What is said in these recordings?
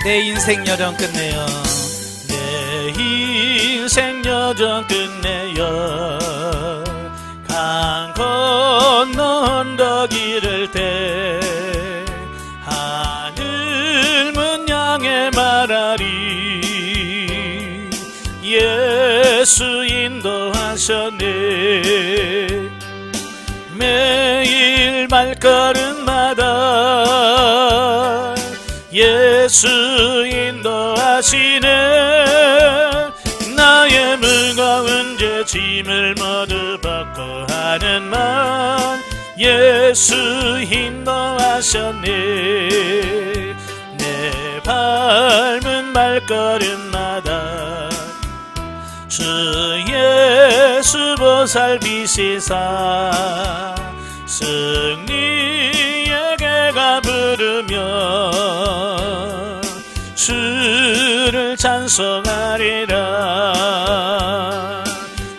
내 인생 여정 끝내요. 내 인생 여정 끝내요. 강 건너 언덕 이를 때 하늘 문 향해 말하리. 예수 인도하셨네. 매일 발걸음마다 예수 인도하시네. 나의 무거운 죄 짐을 모두 벗고 하는 말 예수 인도하셨네. 내 밟은 발걸음마다 주 예수 보살 비시사 승리의 개가 부르며 주를 찬송하리라.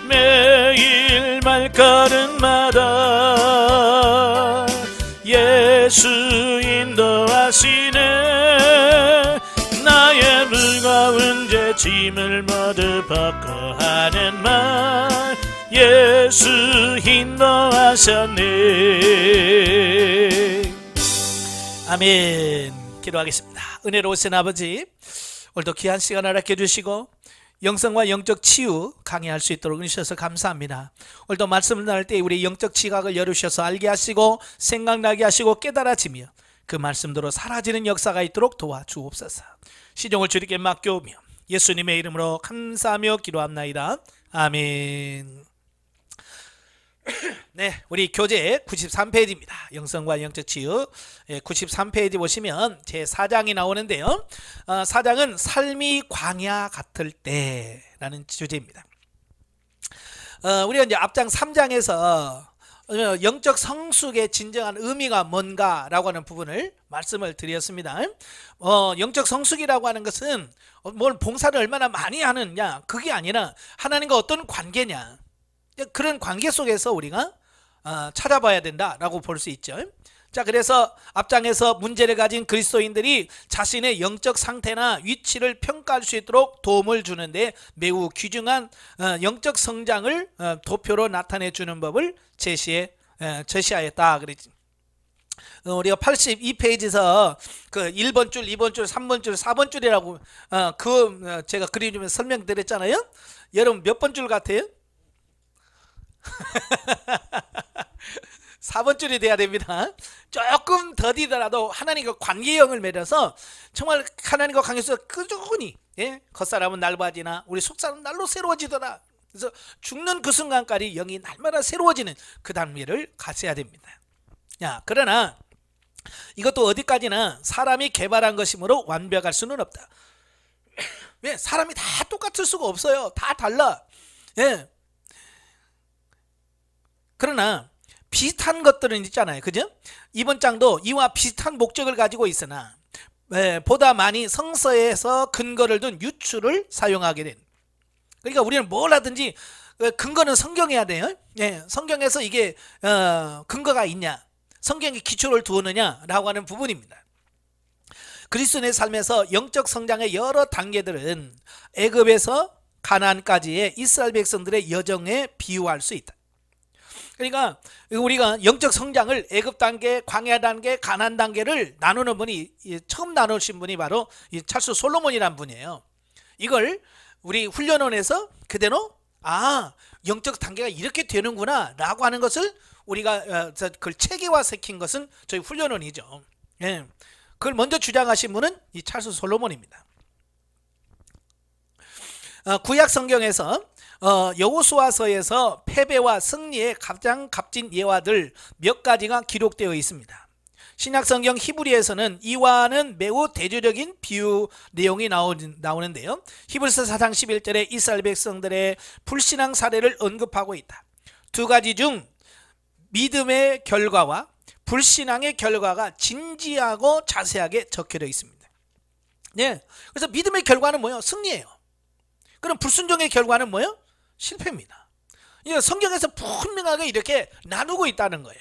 매일 발걸음마다 예수 인도하시네. 나의 무거운 죄 짐을 모두 벗고 하는 말 예수 인도하셨네. 아멘. 기도하겠습니다. 은혜로우신 아버지, 오늘도 귀한 시간을 아껴주시고 영성과 영적 치유 강해할 수 있도록 해주셔서 감사합니다. 오늘도 말씀을 나눌 때 우리 영적 지각을 열으셔서 알게 하시고 생각나게 하시고 깨달아지며 그 말씀대로 사라지는 역사가 있도록 도와주옵소서. 시종을 주님께 맡겨오며 예수님의 이름으로 감사하며 기도합나이다. 아멘. 네, 우리 교재 93페이지입니다. 영성과 영적 치유 93페이지 보시면 제 4장이 나오는데요. 4장은 삶이 광야 같을 때라는 주제입니다. 우리가 이제 앞장 3장에서 영적 성숙의 진정한 의미가 뭔가라고 하는 부분을 말씀을 드렸습니다. 영적 성숙이라고 하는 것은 뭘 봉사를 얼마나 많이 하느냐 그게 아니라 하나님과 어떤 관계냐, 그런 관계 속에서 우리가 찾아봐야 된다라고 볼 수 있죠. 자, 그래서 앞장에서 문제를 가진 그리스도인들이 자신의 영적 상태나 위치를 평가할 수 있도록 도움을 주는데 매우 귀중한 영적 성장을 도표로 나타내 주는 법을 제시하였다 그랬지. 우리가 82페이지에서 그 1번 줄, 2번 줄, 3번 줄, 4번 줄이라고 제가 그림 좀 설명드렸잖아요. 여러분 몇 번 줄 같아요? 4번 줄이 돼야 됩니다. 조금 더디더라도 하나님과 관계형을 맺어서 정말 하나님과 관계에서 꾸준히 겉사람은 날바지나 우리 속사람은 날로 새로워지더라. 그래서 죽는 그 순간까지 영이 날마다 새로워지는 그 단계를 가져야 됩니다. 그러나 이것도 어디까지나 사람이 개발한 것이므로 완벽할 수는 없다. 왜? 사람이 다 똑같을 수가 없어요. 다 달라. 그러나 비슷한 것들은 있잖아요. 그죠? 이번 장도 이와 비슷한 목적을 가지고 있으나 보다 많이 성서에서 근거를 둔 유추를 사용하게 된. 그러니까 우리는 뭘 하든지 근거는 성경해야 돼요. 성경에서 이게 근거가 있냐, 성경에 기초를 두느냐라고 하는 부분입니다. 그리스도인의 삶에서 영적 성장의 여러 단계들은 애굽에서 가나안까지의 이스라엘 백성들의 여정에 비유할 수 있다. 그러니까 우리가 영적 성장을 애굽 단계, 광야 단계, 가나안 단계를 나누는 분이 처음 나누신 분이 바로 찰스 솔로몬이라는 분이에요. 이걸 우리 훈련원에서 그대로 영적 단계가 이렇게 되는구나 라고 하는 것을 우리가 그걸 체계화시킨 것은 저희 훈련원이죠. 그걸 먼저 주장하신 분은 이 찰스 솔로몬입니다. 구약 성경에서 여호수아서에서 패배와 승리의 가장 값진 예화들 몇 가지가 기록되어 있습니다. 신약성경 히브리에서는 이와는 매우 대조적인 비유 내용이 나오는데요. 히브리서 4장 11절에 이스라엘 백성들의 불신앙 사례를 언급하고 있다. 두 가지 중 믿음의 결과와 불신앙의 결과가 진지하고 자세하게 적혀져 있습니다. 그래서 믿음의 결과는 뭐예요? 승리예요. 그럼 불순종의 결과는 뭐예요? 실패입니다. 성경에서 분명하게 이렇게 나누고 있다는 거예요.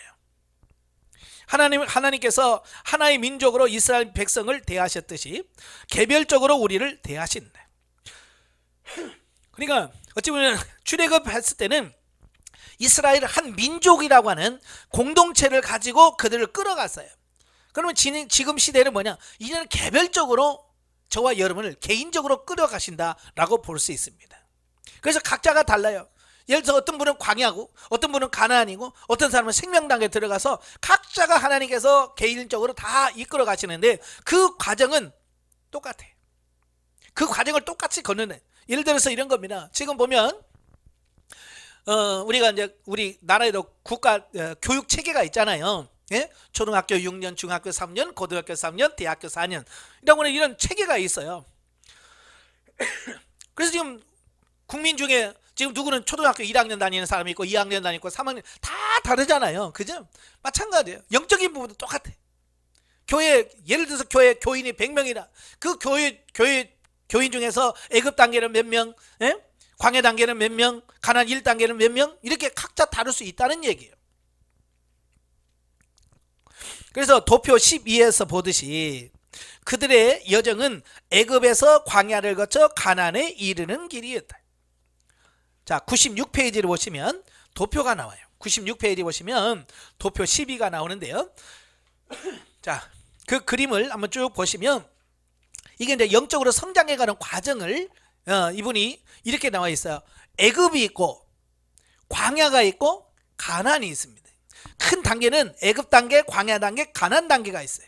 하나님께서 하나의 민족으로 이스라엘 백성을 대하셨듯이 개별적으로 우리를 대하신다. 그러니까 어찌 보면 출애굽했을 때는 이스라엘을 한 민족이라고 하는 공동체를 가지고 그들을 끌어갔어요. 그러면 지금 시대는 뭐냐? 이제는 개별적으로 저와 여러분을 개인적으로 끌어가신다라고 볼 수 있습니다. 그래서 각자가 달라요. 예를 들어서 어떤 분은 광야고, 어떤 분은 가나안이고, 어떤 사람은 생명당에 들어가서 각자가 하나님께서 개인적으로 다 이끌어 가시는데 그 과정은 똑같아요. 그 과정을 똑같이 걷는. 예를 들어서 이런 겁니다. 지금 보면 우리가 이제 우리 나라에도 국가 교육 체계가 있잖아요. 예? 초등학교 6년, 중학교 3년, 고등학교 3년, 대학교 4년 이런 체계가 있어요. 그래서 지금 국민 중에 지금 누구는 초등학교 1학년 다니는 사람이 있고 2학년 다니고 3학년 다 다르잖아요. 그죠? 마찬가지예요. 영적인 부분도 똑같아. 교회 예를 들어서 교회 교인이 100명이라 그 교인 중에서 애굽 단계는 몇 명, 예? 광야 단계는 몇 명, 가나안 1단계는 몇 명 이렇게 각자 다를 수 있다는 얘기예요. 그래서 도표 12에서 보듯이 그들의 여정은 애굽에서 광야를 거쳐 가나안에 이르는 길이었다. 자, 96페이지를 보시면 도표가 나와요. 96페이지 보시면 도표 12가 나오는데요. 자, 그 그림을 한번 쭉 보시면 이게 이제 영적으로 성장해가는 과정을 이분이 이렇게 나와 있어요. 애굽이 있고 광야가 있고 가나안이 있습니다. 큰 단계는 애굽 단계, 광야 단계, 가나안 단계가 있어요.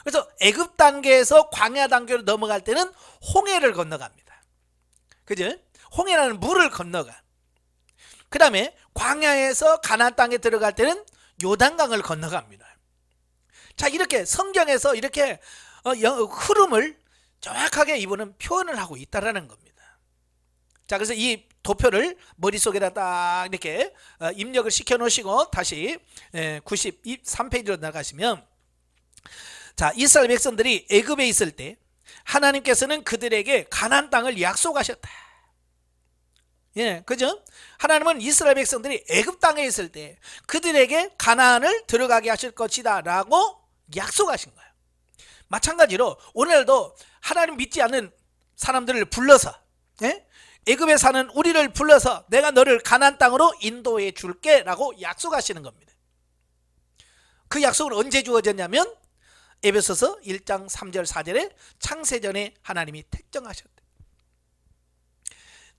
그래서 애굽 단계에서 광야 단계로 넘어갈 때는 홍해를 건너갑니다. 그죠? 홍해라는 물을 건너가. 그 다음에 광야에서 가나안 땅에 들어갈 때는 요단강을 건너갑니다. 자, 이렇게 성경에서 이렇게 흐름을 정확하게 이분은 표현을 하고 있다라는 겁니다. 자, 그래서 이 도표를 머릿속에다 딱 이렇게 입력을 시켜 놓으시고 다시 93페이지로 나가시면, 자, 이스라엘 백성들이 애굽에 있을 때 하나님께서는 그들에게 가나안 땅을 약속하셨다. 예, 그죠? 하나님은 이스라엘 백성들이 애굽 땅에 있을 때 그들에게 가나안을 들어가게 하실 것이다 라고 약속하신 거예요. 마찬가지로 오늘도 하나님 믿지 않는 사람들을 불러서, 예? 애굽에 사는 우리를 불러서 내가 너를 가나안 땅으로 인도해 줄게 라고 약속하시는 겁니다. 그 약속은 언제 주어졌냐면 에베소서 1장 3절 4절에 창세전에 하나님이 택정하셨다.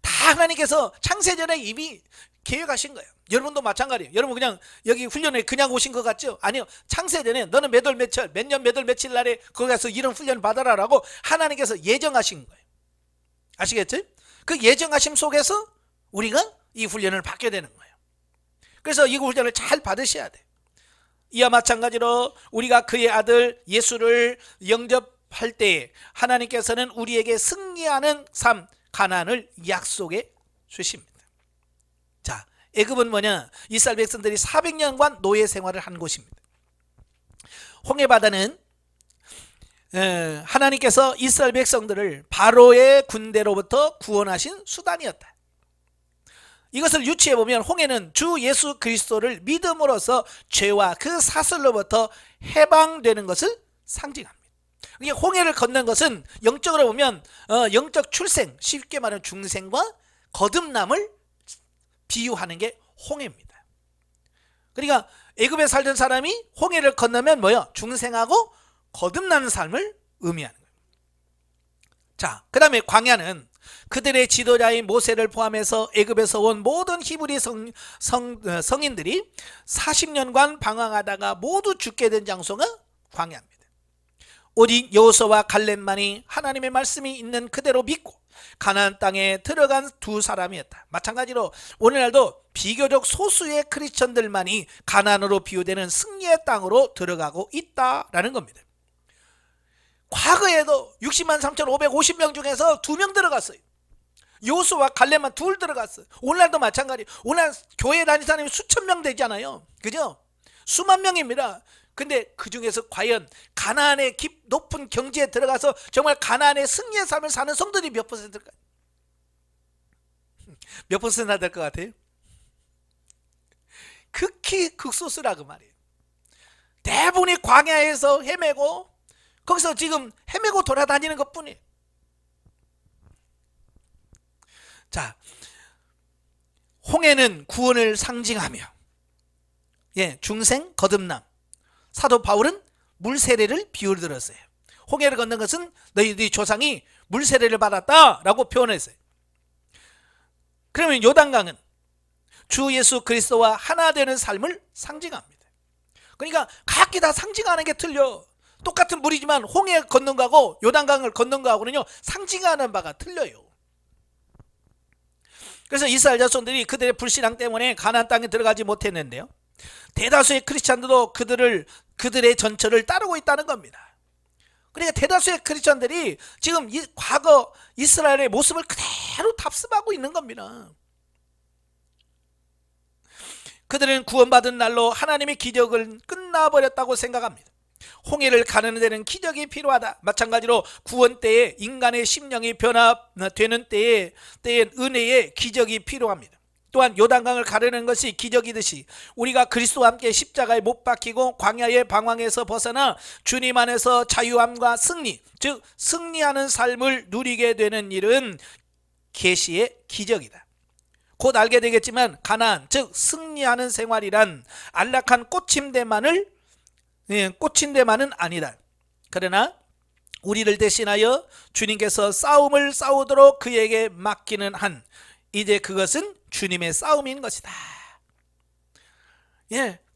다 하나님께서 창세전에 이미 계획하신 거예요. 여러분도 마찬가지예요. 여러분 그냥 여기 훈련에 그냥 오신 것 같죠? 아니요. 창세전에 너는 몇 월 며칠 몇 년 몇 월 며칠 날에 거기 가서 이런 훈련 받아라라고 하나님께서 예정하신 거예요. 아시겠죠? 그 예정하심 속에서 우리가 이 훈련을 받게 되는 거예요. 그래서 이 훈련을 잘 받으셔야 돼요. 이와 마찬가지로 우리가 그의 아들 예수를 영접할 때 하나님께서는 우리에게 승리하는 삶 가나안을 약속해 주십니다. 자, 애굽은 뭐냐? 이스라엘 백성들이 400년간 노예 생활을 한 곳입니다. 홍해바다는 하나님께서 이스라엘 백성들을 바로의 군대로부터 구원하신 수단이었다. 이것을 유추해보면 홍해는 주 예수 그리스도를 믿음으로써 죄와 그 사슬로부터 해방되는 것을 상징합니다. 홍해를 건넌 것은 영적으로 보면 영적 출생, 쉽게 말하면 중생과 거듭남을 비유하는 게 홍해입니다. 그러니까 애굽에 살던 사람이 홍해를 건너면 뭐요? 중생하고 거듭나는 삶을 의미하는 거예요. 자, 그 다음에 광야는 그들의 지도자인 모세를 포함해서 애굽에서 온 모든 히브리 성인들이 40년간 방황하다가 모두 죽게 된 장소가 광야입니다. 오직 여호수아와 갈렙만이 하나님의 말씀이 있는 그대로 믿고 가나안 땅에 들어간 두 사람이었다. 마찬가지로 오늘날도 비교적 소수의 크리스천들만이 가나안으로 비유되는 승리의 땅으로 들어가고 있다라는 겁니다. 과거에도 60만 3,550명 중에서 2명 들어갔어요. 여호수아와 갈렙만 둘 들어갔어요. 오늘날도 마찬가지. 오늘 교회 다니는 사람이 수천 명 되잖아요. 그죠? 수만 명입니다. 근데 그 중에서 과연 가나안의 높은 경지에 들어가서 정말 가나안의 승리의 삶을 사는 성도들이 몇 퍼센트일까요? 몇 퍼센트나 될 것 같아요? 극히 극소수라 그 말이에요. 대부분이 광야에서 헤매고 거기서 지금 헤매고 돌아다니는 것뿐이에요. 자, 홍해는 구원을 상징하며 중생 거듭남. 사도 바울은 물세례를 비유를 들었어요. 홍해를 건넌 것은 너희들이 조상이 물세례를 받았다라고 표현했어요. 그러면 요단강은 주 예수 그리스도와 하나 되는 삶을 상징합니다. 그러니까 각기 다 상징하는 게 틀려. 똑같은 물이지만 홍해 건넌 거하고 요단강을 건넌 거하고는요 상징하는 바가 틀려요. 그래서 이스라엘 자손들이 그들의 불신앙 때문에 가나안 땅에 들어가지 못했는데요, 대다수의 크리스찬들도 그들의 전철을 따르고 있다는 겁니다. 그러니까 대다수의 크리스찬들이 지금 과거 이스라엘의 모습을 그대로 탑습하고 있는 겁니다. 그들은 구원받은 날로 하나님의 기적을 끝나버렸다고 생각합니다. 홍해를 가르는 데는 기적이 필요하다. 마찬가지로 구원 때에 인간의 심령이 변화되는 때에 은혜의 기적이 필요합니다. 또한 요단강을 가르는 것이 기적이듯이 우리가 그리스도와 함께 십자가에 못 박히고 광야의 방황에서 벗어나 주님 안에서 자유함과 승리, 즉 승리하는 삶을 누리게 되는 일은 계시의 기적이다. 곧 알게 되겠지만 가나안, 즉 승리하는 생활이란 안락한 꽂힌 데만은 아니다. 그러나 우리를 대신하여 주님께서 싸움을 싸우도록 그에게 맡기는 한 이제 그것은 주님의 싸움인 것이다.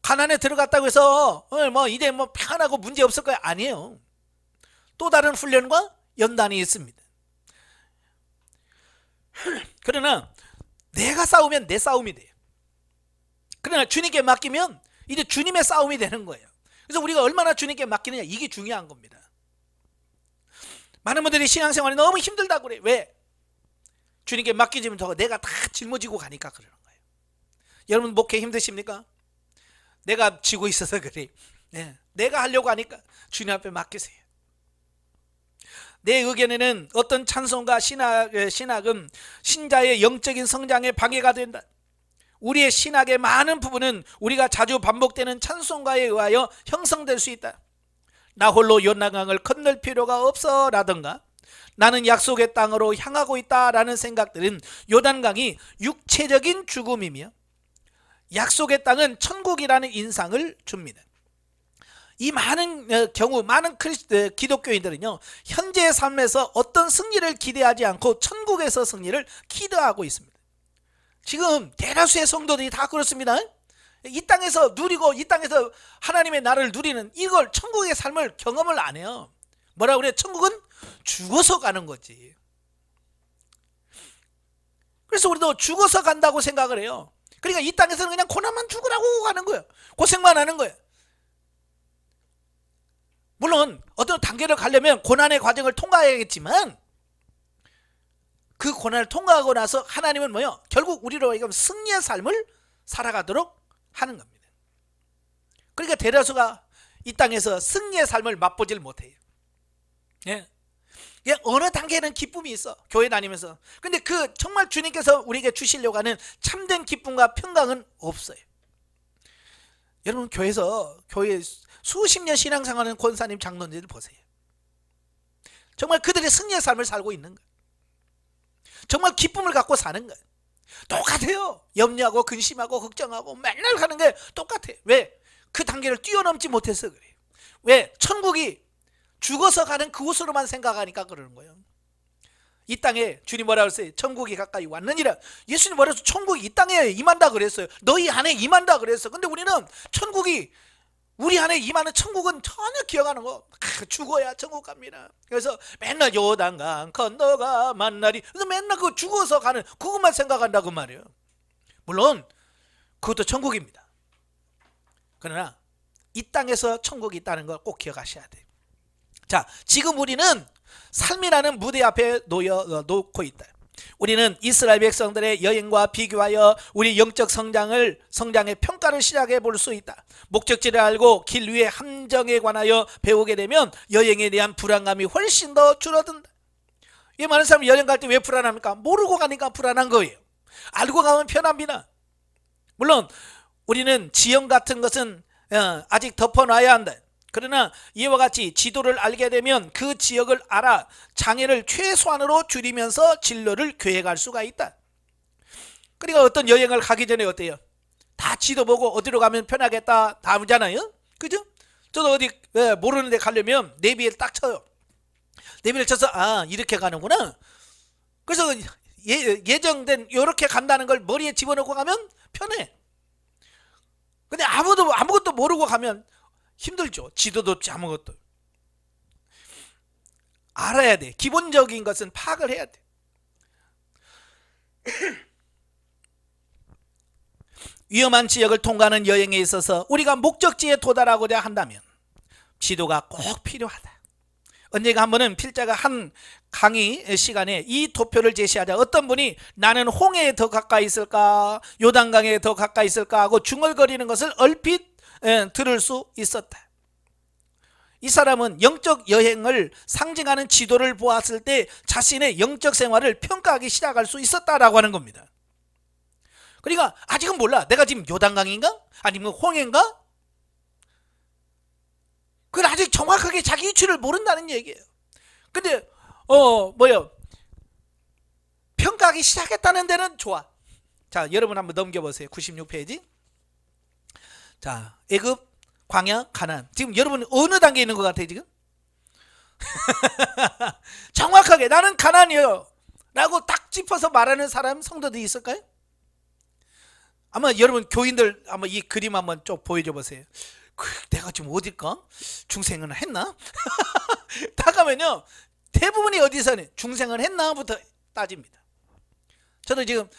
가나안에 들어갔다고 해서 이제 평안하고 문제 없을 거야. 아니에요. 또 다른 훈련과 연단이 있습니다. 그러나 내가 싸우면 내 싸움이 돼요. 그러나 주님께 맡기면 이제 주님의 싸움이 되는 거예요. 그래서 우리가 얼마나 주님께 맡기느냐, 이게 중요한 겁니다. 많은 분들이 신앙생활이 너무 힘들다고 그래요. 왜? 주님께 맡기지면 내가 다 짊어지고 가니까 그러는 거예요. 여러분 목회 힘드십니까? 내가 지고 있어서 그래. 내가 하려고 하니까 주님 앞에 맡기세요. 내 의견에는 어떤 찬송과 신학은 신자의 영적인 성장에 방해가 된다. 우리의 신학의 많은 부분은 우리가 자주 반복되는 찬송가에 의하여 형성될 수 있다. 나 홀로 요단강을 건널 필요가 없어 라든가 나는 약속의 땅으로 향하고 있다 라는 생각들은 요단강이 육체적인 죽음이며 약속의 땅은 천국이라는 인상을 줍니다. 이 많은 경우 많은 기독교인들은요 현재의 삶에서 어떤 승리를 기대하지 않고 천국에서 승리를 기대하고 있습니다. 지금 대다수의 성도들이 다 그렇습니다. 이 땅에서 누리고 이 땅에서 하나님의 나라를 누리는 이걸 천국의 삶을 경험을 안 해요. 뭐라 그래? 천국은 죽어서 가는 거지. 그래서 우리도 죽어서 간다고 생각을 해요. 그러니까 이 땅에서는 그냥 고난만 죽으라고 가는 거예요. 고생만 하는 거예요. 물론 어떤 단계를 가려면 고난의 과정을 통과해야겠지만 그 고난을 통과하고 나서 하나님은 뭐요? 결국 우리로 하여금 승리의 삶을 살아가도록 하는 겁니다. 그러니까 대다수가 이 땅에서 승리의 삶을 맛보질 못해요. 어느 단계에는 기쁨이 있어, 교회 다니면서. 근데 그 정말 주님께서 우리에게 주시려고 하는 참된 기쁨과 평강은 없어요. 여러분 교회 수십 년 신앙생활하는 권사님, 장로님들 보세요. 정말 그들의 승리의 삶을 살고 있는 거예요. 정말 기쁨을 갖고 사는 거예요. 똑같아요. 염려하고 근심하고 걱정하고 맨날 가는 게 똑같아요. 왜? 그 단계를 뛰어넘지 못해서 그래요. 왜? 천국이 죽어서 가는 그곳으로만 생각하니까 그러는 거예요. 이 땅에 주님 뭐라 그랬어요? 천국이 가까이 왔느니라. 예수님 뭐라 그랬어요? 천국이 이 땅에 임한다 그랬어요. 너희 안에 임한다 그랬어요. 근데 우리는 천국이 우리 안에 임하는 천국은 전혀 기억하는 거 죽어야 천국 갑니다. 그래서 맨날 요단강 건너가 만나리. 그래서 맨날 그 죽어서 가는 그것만 생각한다고 말이에요. 물론 그것도 천국입니다. 그러나 이 땅에서 천국이 있다는 걸 꼭 기억하셔야 돼요. 자, 지금 우리는 삶이라는 무대 앞에 놓고 있다. 우리는 이스라엘 백성들의 여행과 비교하여 우리 영적 성장의 평가를 시작해 볼 수 있다. 목적지를 알고 길 위의 함정에 관하여 배우게 되면 여행에 대한 불안감이 훨씬 더 줄어든다. 이 많은 사람이 여행 갈 때 왜 불안합니까? 모르고 가니까 불안한 거예요. 알고 가면 편합니다. 물론 우리는 지형 같은 것은 아직 덮어놔야 한다. 그러나 이와 같이 지도를 알게 되면 그 지역을 알아 장애를 최소한으로 줄이면서 진로를 계획할 수가 있다. 그러니까 어떤 여행을 가기 전에 어때요? 다 지도 보고 어디로 가면 편하겠다 다 하잖아요. 그죠? 저도 어디 모르는 데 가려면 내비를 딱 쳐요. 내비를 쳐서 이렇게 가는구나. 그래서 예정된 이렇게 간다는 걸 머리에 집어넣고 가면 편해. 근데 아무것도 모르고 가면 힘들죠. 지도도 없지 아무것도. 알아야 돼. 기본적인 것은 파악을 해야 돼. 위험한 지역을 통과하는 여행에 있어서 우리가 목적지에 도달하고자 한다면 지도가 꼭 필요하다. 언젠가 한 번은 필자가 한 강의 시간에 이 도표를 제시하자 어떤 분이 나는 홍해에 더 가까이 있을까 요단강에 더 가까이 있을까 하고 중얼거리는 것을 얼핏 들을 수 있었다. 이 사람은 영적 여행을 상징하는 지도를 보았을 때 자신의 영적 생활을 평가하기 시작할 수 있었다라고 하는 겁니다. 그러니까 아직은 몰라. 내가 지금 요단강인가? 아니면 홍해인가? 그걸 아직 정확하게 자기 위치를 모른다는 얘기예요. 근데 평가하기 시작했다는 데는 좋아. 자, 여러분 한번 넘겨보세요. 96페이지. 자, 애굽, 광야, 가나안. 지금 여러분 어느 단계에 있는 것 같아요 지금? 정확하게 나는 가나안이에요 라고 딱 짚어서 말하는 사람 성도들이 있을까요? 아마 여러분 교인들 한번 이 그림 한번 좀 보여줘 보세요. 내가 지금 어딜까? 중생은 했나? 딱 가면요 대부분이 어디서는 중생을 했나부터 따집니다. 저도 지금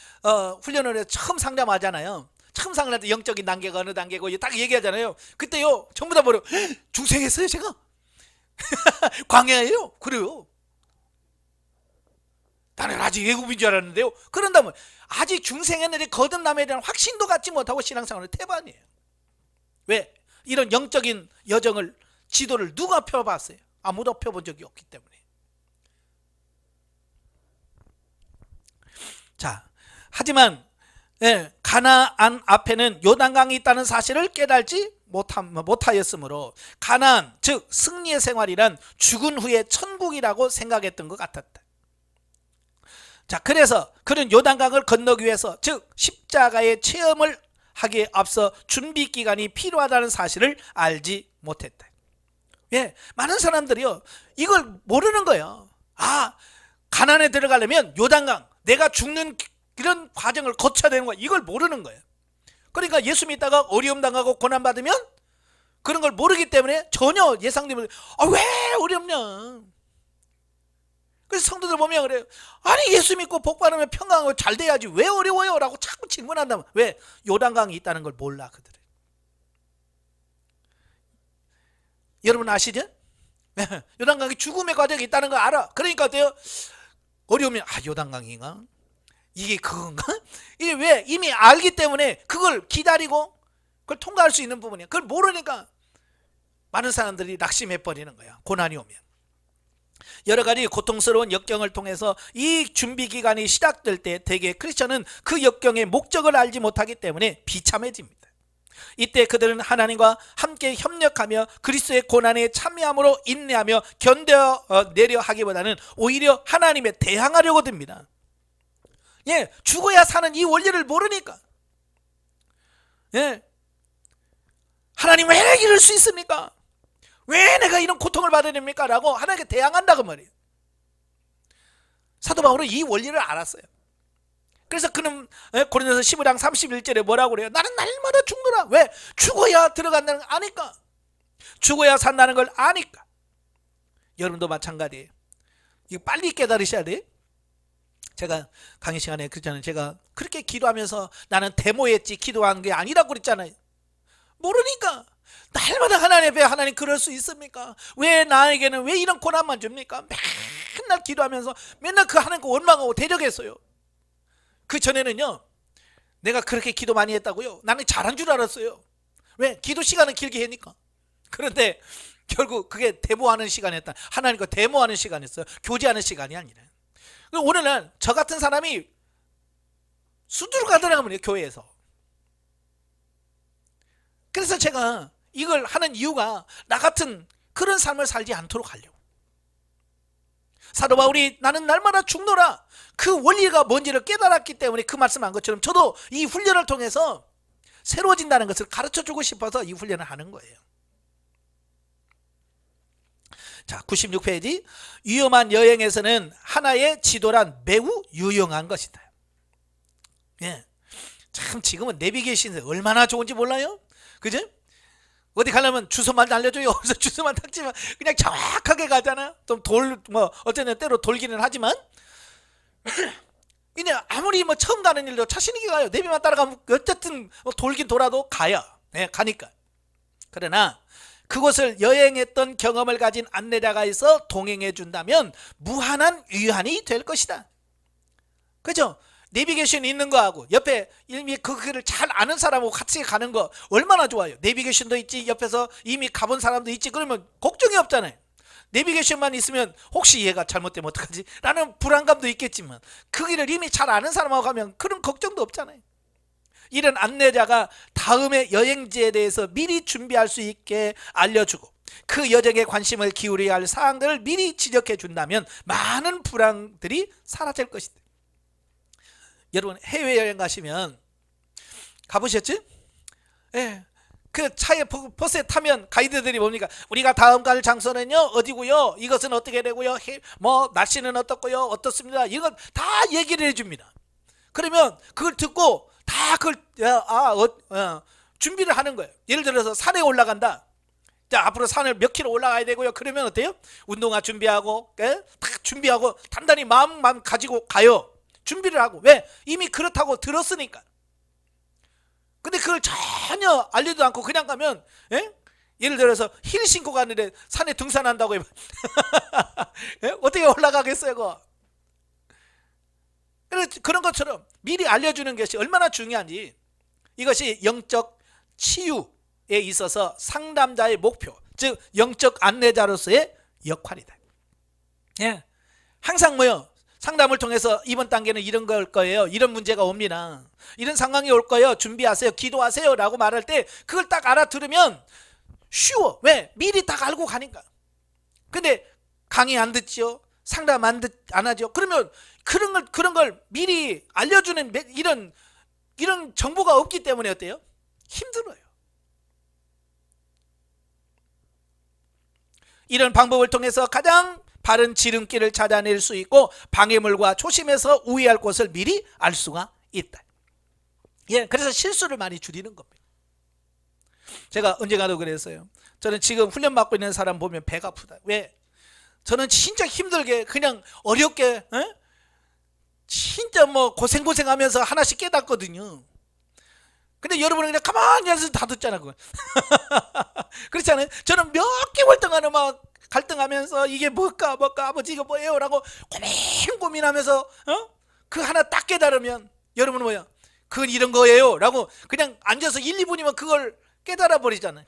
훈련을 해서 처음 상담하잖아요. 처음 상담할 때 영적인 단계가 어느 단계고 딱 얘기하잖아요. 그때요 전부 다 뭐래요? 중생했어요 제가? 광야예요? 그래요. 나는 아직 애굽인 줄 알았는데요. 그런다면 아직 중생했는데 거듭남에 대한 확신도 갖지 못하고 신앙생활을 태반이에요. 왜? 이런 영적인 여정을 지도를 누가 펴봤어요? 아무도 펴본 적이 없기 때문에. 자, 하지만 가나안 앞에는 요단강이 있다는 사실을 깨달지 못하였으므로 가나안 즉 승리의 생활이란 죽은 후의 천국이라고 생각했던 것 같았다. 자, 그래서 그는 요단강을 건너기 위해서 즉 십자가의 체험을 하기에 앞서 준비 기간이 필요하다는 사실을 알지 못했다. 예, 많은 사람들이요 이걸 모르는 거예요. 가나안에 들어가려면 요단강 내가 죽는 이런 과정을 거쳐야 되는 거야. 이걸 모르는 거예요. 그러니까 예수 믿다가 어려움 당하고 고난 받으면 그런 걸 모르기 때문에 전혀 예상되면 왜 어렵냐. 그래서 성도들 보면 그래요. 아니 예수 믿고 복 받으면 평강하고 잘 돼야지 왜 어려워요? 라고 자꾸 질문한다면 왜? 요단강이 있다는 걸 몰라 그들은. 여러분 아시죠? 요단강이 죽음의 과정이 있다는 걸 알아. 그러니까 어때요? 어려우면 요단강인가? 이게 그건가? 이게 왜? 이미 알기 때문에 그걸 기다리고 그걸 통과할 수 있는 부분이야. 그걸 모르니까 많은 사람들이 낙심해버리는 거야. 고난이 오면. 여러 가지 고통스러운 역경을 통해서 이 준비 기간이 시작될 때 대개 크리스천은 그 역경의 목적을 알지 못하기 때문에 비참해집니다. 이때 그들은 하나님과 함께 협력하며 그리스도의 고난에 참여함으로 인내하며 견뎌내려 하기보다는 오히려 하나님에 대항하려고 듭니다. 예, 죽어야 사는 이 원리를 모르니까. 예, 하나님 왜 이럴 수 있습니까? 왜 내가 이런 고통을 받아야 됩니까? 라고 하나님께 대항한다고 말이에요. 사도 바울은 이 원리를 알았어요. 그래서 그는 고린도서 15장 31절에 뭐라고 그래요? 나는 날마다 죽노라. 왜? 죽어야 들어간다는 걸 아니까. 죽어야 산다는 걸 아니까. 여러분도 마찬가지예요. 이거 빨리 깨달으셔야 돼요. 제가 강의 시간에 그랬잖아요. 제가 그렇게 기도하면서 나는 데모했지 기도한 게 아니라고 그랬잖아요. 모르니까. 날마다 하나님 앞에 하나님 그럴 수 있습니까? 왜 나에게는 왜 이런 고난만 줍니까? 맨날 기도하면서 맨날 그 하나님께 원망하고 대적했어요. 그 전에는요 내가 그렇게 기도 많이 했다고요? 나는 잘한 줄 알았어요. 왜? 기도 시간은 길게 하니까. 그런데 결국 그게 데모하는 시간이었다. 하나님과 데모하는 시간이었어요. 교제하는 시간이 아니라. 오늘날 저 같은 사람이 수두룩 가더라고요 교회에서. 그래서 제가 이걸 하는 이유가 나 같은 그런 삶을 살지 않도록 하려고. 사도 바울이 나는 날마다 죽노라 그 원리가 뭔지를 깨달았기 때문에 그 말씀한 것처럼 저도 이 훈련을 통해서 새로워진다는 것을 가르쳐주고 싶어서 이 훈련을 하는 거예요. 자, 96페이지. 위험한 여행에서는 하나의 지도란 매우 유용한 것이다. 예. 참 지금은 내비게이션이 얼마나 좋은지 몰라요? 그죠? 어디 가려면 주소만 알려줘요. 그래서 주소만 딱 치면 그냥 정확하게 가잖아. 좀 어쨌든 때로 돌기는 하지만 그냥 아무리 처음 가는 일도 자신 있게 가요. 내비만 따라가면 어쨌든 돌긴 돌아도 가요. 네, 가니까. 그러나 그곳을 여행했던 경험을 가진 안내자가 있어 동행해 준다면 무한한 위안이 될 것이다. 그죠? 내비게이션이 있는 거하고 옆에 이미 그 길을 잘 아는 사람하고 같이 가는 거 얼마나 좋아요. 내비게이션도 있지, 옆에서 이미 가본 사람도 있지. 그러면 걱정이 없잖아요. 내비게이션만 있으면 혹시 얘가 잘못되면 어떡하지? 라는 불안감도 있겠지만 그 길을 이미 잘 아는 사람하고 가면 그런 걱정도 없잖아요. 이런 안내자가 다음의 여행지에 대해서 미리 준비할 수 있게 알려주고 그 여정에 관심을 기울여야 할 사항들을 미리 지적해 준다면 많은 불안들이 사라질 것이다. 여러분 해외여행 가시면 가보셨지? 예. 그 차에 버스에 타면 가이드들이 뭡니까? 우리가 다음 갈 장소는요 어디고요, 이것은 어떻게 되고요, 날씨는 어떻고요, 어떻습니다. 이건 다 얘기를 해줍니다. 그러면 그걸 듣고 다 그걸 준비를 하는 거예요. 예를 들어서 산에 올라간다. 자, 앞으로 산을 몇 킬로 올라가야 되고요. 그러면 어때요? 운동화 준비하고 다 준비하고 단단히 마음만 가지고 가요. 준비를 하고. 왜? 이미 그렇다고 들었으니까. 근데 그걸 전혀 알리지도 않고 그냥 가면, 예를 들어서 힐 신고 가는데 산에 등산한다고 해봐. 어떻게 올라가겠어요 그거? 그런 것처럼 미리 알려주는 것이 얼마나 중요한지, 이것이 영적 치유에 있어서 상담자의 목표, 즉 영적 안내자로서의 역할이다. 예, 항상 상담을 통해서 이번 단계는 이런 걸 거예요, 이런 문제가 옵니다, 이런 상황이 올 거예요, 준비하세요, 기도하세요 라고 말할 때 그걸 딱 알아들으면 쉬워. 왜? 미리 딱 알고 가니까. 근데 강의 안 듣죠, 상담 안 하죠. 그러면 그런 걸 미리 알려주는 이런 정보가 없기 때문에 어때요? 힘들어요. 이런 방법을 통해서 가장 바른 지름길을 찾아낼 수 있고 방해물과 조심해서 우회할 곳을 미리 알 수가 있다. 예, 그래서 실수를 많이 줄이는 겁니다. 제가 언젠가도 그랬어요. 저는 지금 훈련 받고 있는 사람 보면 배가 아프다. 왜? 저는 진짜 힘들게 그냥 어렵게 진짜 고생하면서 하나씩 깨닫거든요. 근데 여러분은 그냥 가만히 앉아서 다 듣잖아 그건. 그렇지 않아요? 저는 몇 개월 동안 갈등하면서 이게 뭘까 아버지 이거 뭐예요 라고 고민하면서 그 하나 딱 깨달으면 여러분은 뭐야? 그건 이런 거예요 라고 그냥 앉아서 1, 2분이면 그걸 깨달아 버리잖아요.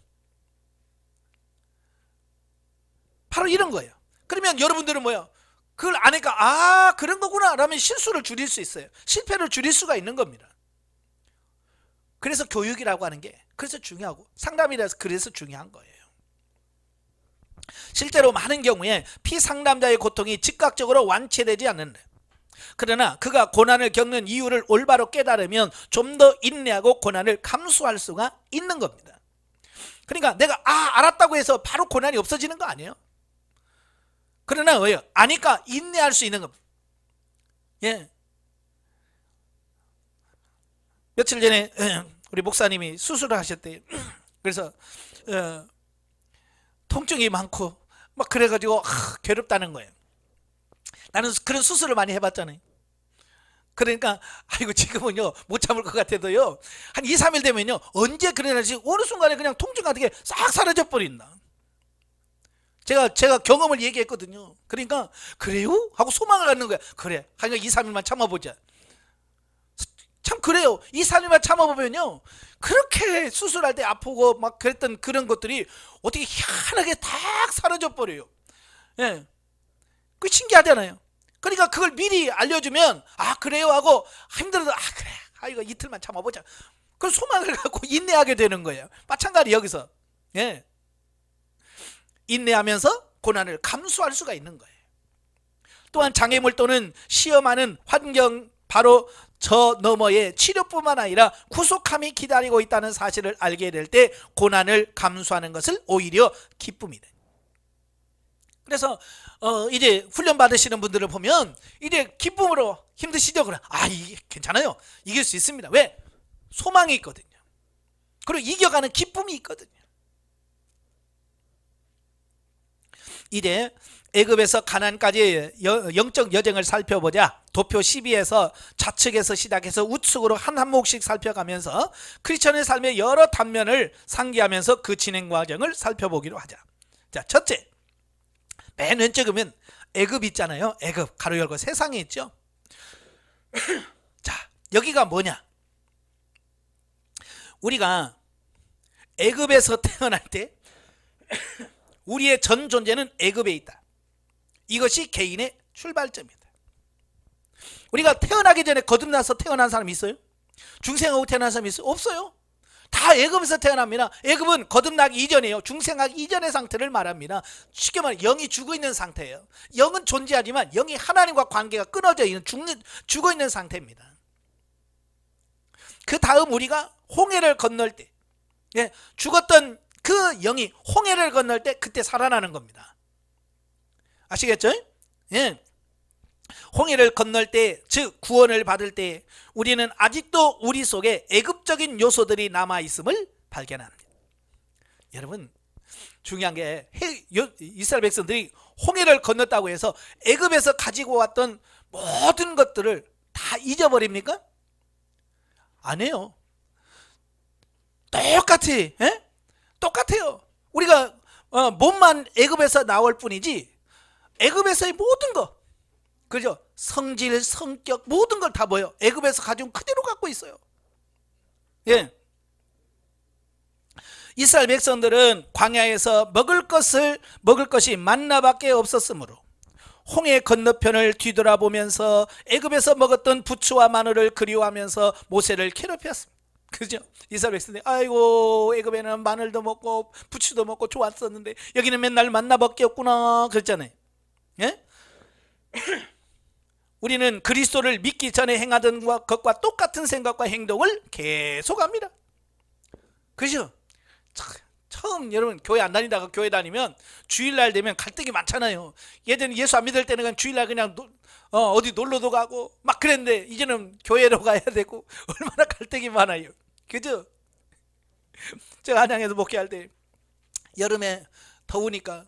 바로 이런 거예요. 그러면 여러분들은 뭐야? 그걸 아니까 그런 거구나 라면 실수를 줄일 수 있어요. 실패를 줄일 수가 있는 겁니다. 그래서 교육이라고 하는 게 그래서 중요하고 상담이라서 그래서 중요한 거예요. 실제로 많은 경우에 피상담자의 고통이 즉각적으로 완치되지 않는다. 그러나 그가 고난을 겪는 이유를 올바로 깨달으면 좀 더 인내하고 고난을 감수할 수가 있는 겁니다. 그러니까 내가 알았다고 해서 바로 고난이 없어지는 거 아니에요. 그러나 왜요? 아니까 인내할 수 있는 겁니다. 예. 며칠 전에 우리 목사님이 수술을 하셨대요. 그래서 통증이 많고 막 그래가지고 괴롭다는 거예요. 나는 그런 수술을 많이 해봤잖아요. 그러니까 지금은요 못 참을 것 같아도요 한 2, 3일 되면요 언제 그러는지 어느 순간에 그냥 통증 같은 게 싹 사라져 버린다. 제가 경험을 얘기했거든요. 그러니까 그래요? 하고 소망을 갖는 거야. 그래, 한 2, 3일만 참아보자. 참 그래요. 2, 3일만 참아보면요 그렇게 수술할 때 아프고 막 그랬던 그런 것들이 어떻게 희한하게 딱 사라져 버려요. 예, 그 신기하잖아요. 그러니까 그걸 미리 알려주면 그래요 하고 힘들어도 그래 이거 이틀만 참아보자. 그걸 소망을 갖고 인내하게 되는 거예요. 마찬가지 여기서 예. 인내하면서 고난을 감수할 수가 있는 거예요. 또한 장애물 또는 시험하는 환경 바로 저 너머에 치료뿐만 아니라 구속함이 기다리고 있다는 사실을 알게 될 때 고난을 감수하는 것을 오히려 기쁨이다. 그래서 이제 훈련 받으시는 분들을 보면 이제 기쁨으로 힘드시죠? 그럼 이게 괜찮아요. 이길 수 있습니다. 왜? 소망이 있거든요. 그리고 이겨가는 기쁨이 있거든요. 이제 애굽에서 가나안까지 영적 여정을 살펴보자. 도표 12에서 좌측에서 시작해서 우측으로 한 항목씩 살펴가면서 크리스천의 삶의 여러 단면을 상기하면서 그 진행 과정을 살펴보기로 하자. 자, 첫째, 맨 왼쪽에 보면 애굽 있잖아요. 애굽 가로 열고 세상에 있죠. 자, 여기가 뭐냐? 우리가 애굽에서 태어날 때 우리의 전 존재는 애굽에 있다. 이것이 개인의 출발점이다. 우리가 태어나기 전에 거듭나서 태어난 사람이 있어요? 중생하고 태어난 사람이 있어요? 없어요. 다 애굽에서 태어납니다. 애굽은 거듭나기 이전이에요. 중생하기 이전의 상태를 말합니다. 쉽게 말해 영이 죽어있는 상태예요. 영은 존재하지만 영이 하나님과 관계가 끊어져 있는 죽어있는 상태입니다. 그 다음 우리가 홍해를 건널 때 죽었던 그 영이 홍해를 건널 때 그때 살아나는 겁니다. 아시겠죠? 예. 홍해를 건널 때, 즉 구원을 받을 때 우리는 아직도 우리 속에 애굽적인 요소들이 남아있음을 발견합니다. 여러분, 중요한 게 이스라엘 백성들이 홍해를 건넜다고 해서 애굽에서 가지고 왔던 모든 것들을 다 잊어버립니까? 아니에요. 똑같아요. 우리가 몸만 애굽에서 나올 뿐이지 애굽에서의 모든 것, 그죠? 성질, 성격 모든 걸 다 뭐예요? 애굽에서 가지고 그대로 갖고 있어요. 예. 이스라엘 백성들은 광야에서 먹을 것이 만나밖에 없었으므로 홍해 건너편을 뒤돌아보면서 애굽에서 먹었던 부추와 마늘을 그리워하면서 모세를 괴롭혔습니다. 그죠? 이스라엘 백성들이 아이고 애굽에는 마늘도 먹고 부추도 먹고 좋았었는데 여기는 맨날 만나밖에 없구나 그랬잖아요. 예? 우리는 그리스도를 믿기 전에 행하던 것과 똑같은 생각과 행동을 계속합니다. 그죠? 처음 여러분 교회 안 다니다가 교회 다니면 주일날 되면 갈등이 많잖아요. 예전에 예수 안 믿을 때는 그냥 주일날 그냥 어디 놀러도 가고 막 그랬는데 이제는 교회로 가야 되고 얼마나 갈등이 많아요. 그죠? 제가 한양에서 목회할 때 여름에 더우니까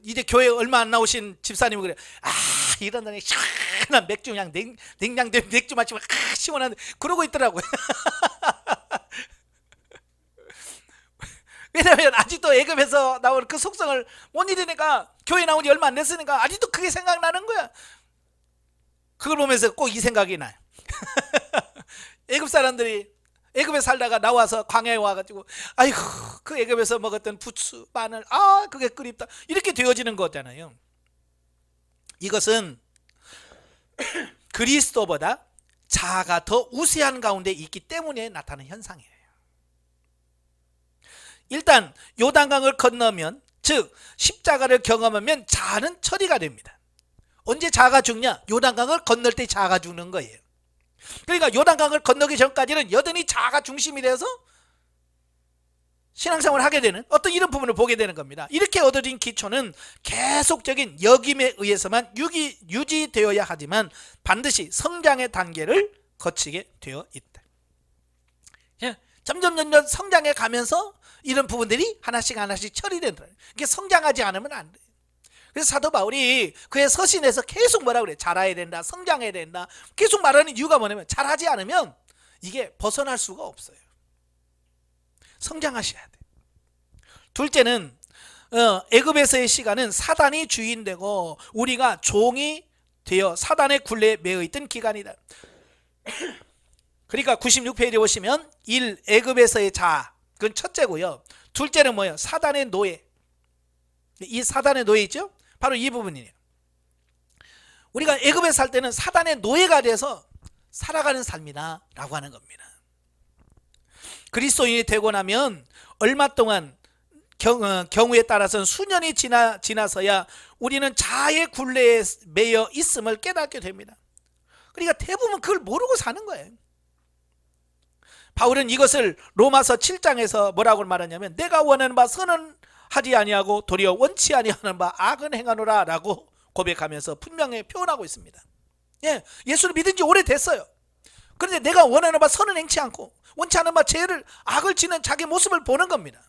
이제 교회 얼마 안 나오신 집사님은 그래. 이런 날에 시원한 맥주 그냥 냉장된 맥주 마시면 시원한데 그러고 있더라고요. 왜냐면 아직도 애굽에서 나온 그 속성을 못 잊으니까 교회 나온 지 얼마 안 됐으니까 아직도 그게 생각나는 거야. 그걸 보면서 꼭 이 생각이 나요. 애굽 사람들이 애굽에 살다가 나와서 광야에 와가지고 아이고 그 애굽에서 먹었던 부추, 마늘 그게 그립다 이렇게 되어지는 거잖아요. 이것은 그리스도보다 자아가 더 우세한 가운데 있기 때문에 나타나는 현상이에요. 일단 요단강을 건너면 즉 십자가를 경험하면 자아는 처리가 됩니다. 언제 자아가 죽냐? 요단강을 건널 때 자아가 죽는 거예요. 그러니까 요단강을 건너기 전까지는 여전히 자아가 중심이 되어서 신앙생활을 하게 되는 어떤 이런 부분을 보게 되는 겁니다. 이렇게 얻어진 기초는 계속적인 역임에 의해서만 유지되어야 하지만 반드시 성장의 단계를 거치게 되어 있다. 점점 성장해 가면서 이런 부분들이 하나씩 처리된다. 이게 성장하지 않으면 안 돼. 그래서 사도 바울이 그의 서신에서 계속 뭐라 그래? 잘해야 된다, 성장해야 된다. 계속 말하는 이유가 뭐냐면 잘하지 않으면 이게 벗어날 수가 없어요. 성장하셔야 돼. 둘째는 애굽에서의 시간은 사단이 주인되고 우리가 종이 되어 사단의 굴레에 매여 있던 기간이다. 그러니까 96페이지에 보시면 1. 애굽에서의 자아, 그건 첫째고요. 둘째는 뭐예요? 사단의 노예. 이 사단의 노예 있죠? 바로 이 부분이에요. 우리가 애굽에 살 때는 사단의 노예가 돼서 살아가는 삶이다 라고 하는 겁니다. 그리스도인이 되고 나면 얼마 동안 경우에 따라서는 수년이 지나서야 우리는 자아의 굴레에 매여 있음을 깨닫게 됩니다. 그러니까 대부분 그걸 모르고 사는 거예요. 바울은 이것을 로마서 7장에서 뭐라고 말하냐면, 내가 원하는 바 선은 하지 아니하고 도리어 원치 아니하는 바 악은 행하노라 라고 고백하면서 분명히 표현하고 있습니다. 예수를 믿은 지 오래됐어요. 그런데 내가 원하는 바 선은 행치 않고 원치 않은 바 악을 지는 자기 모습을 보는 겁니다.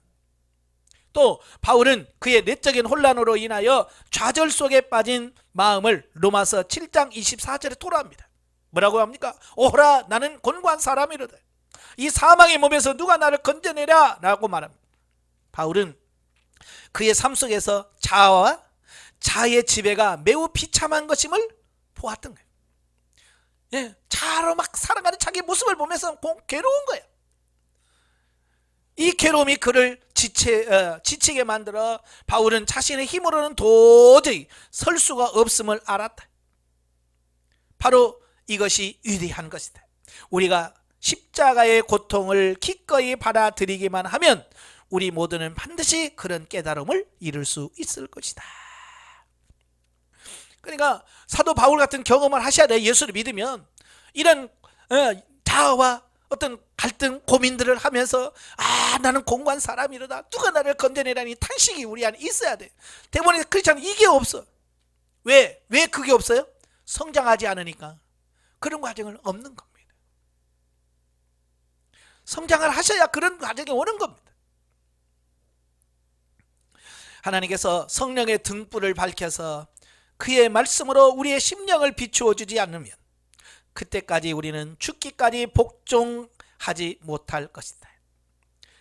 또 바울은 그의 내적인 혼란으로 인하여 좌절 속에 빠진 마음을 로마서 7장 24절에 토로합니다. 뭐라고 합니까? 오호라 나는 곤고한 사람이로다. 이 사망의 몸에서 누가 나를 건져내랴 라고 말합니다. 바울은 그의 삶 속에서 자아와 자아의 지배가 매우 비참한 것임을 보았던 거예요. 자아로 막 살아가는 자기 모습을 보면서 괴로운 거예요. 이 괴로움이 그를 지치게 만들어 바울은 자신의 힘으로는 도저히 설 수가 없음을 알았다. 바로 이것이 위대한 것이다. 우리가 십자가의 고통을 기꺼이 받아들이기만 하면 우리 모두는 반드시 그런 깨달음을 이룰 수 있을 것이다. 그러니까 사도 바울 같은 경험을 하셔야 돼. 예수를 믿으면 이런 자아와 어떤 갈등, 고민들을 하면서 나는 공고한 사람이로다, 누가 나를 건져내라니 탄식이 우리 안에 있어야 돼. 대부분의 크리스찬은 이게 없어. 왜 그게 없어요? 성장하지 않으니까. 그런 과정은 없는 겁니다. 성장을 하셔야 그런 과정이 오는 겁니다. 하나님께서 성령의 등불을 밝혀서 그의 말씀으로 우리의 심령을 비추어 주지 않으면 그때까지 우리는 죽기까지 복종하지 못할 것이다.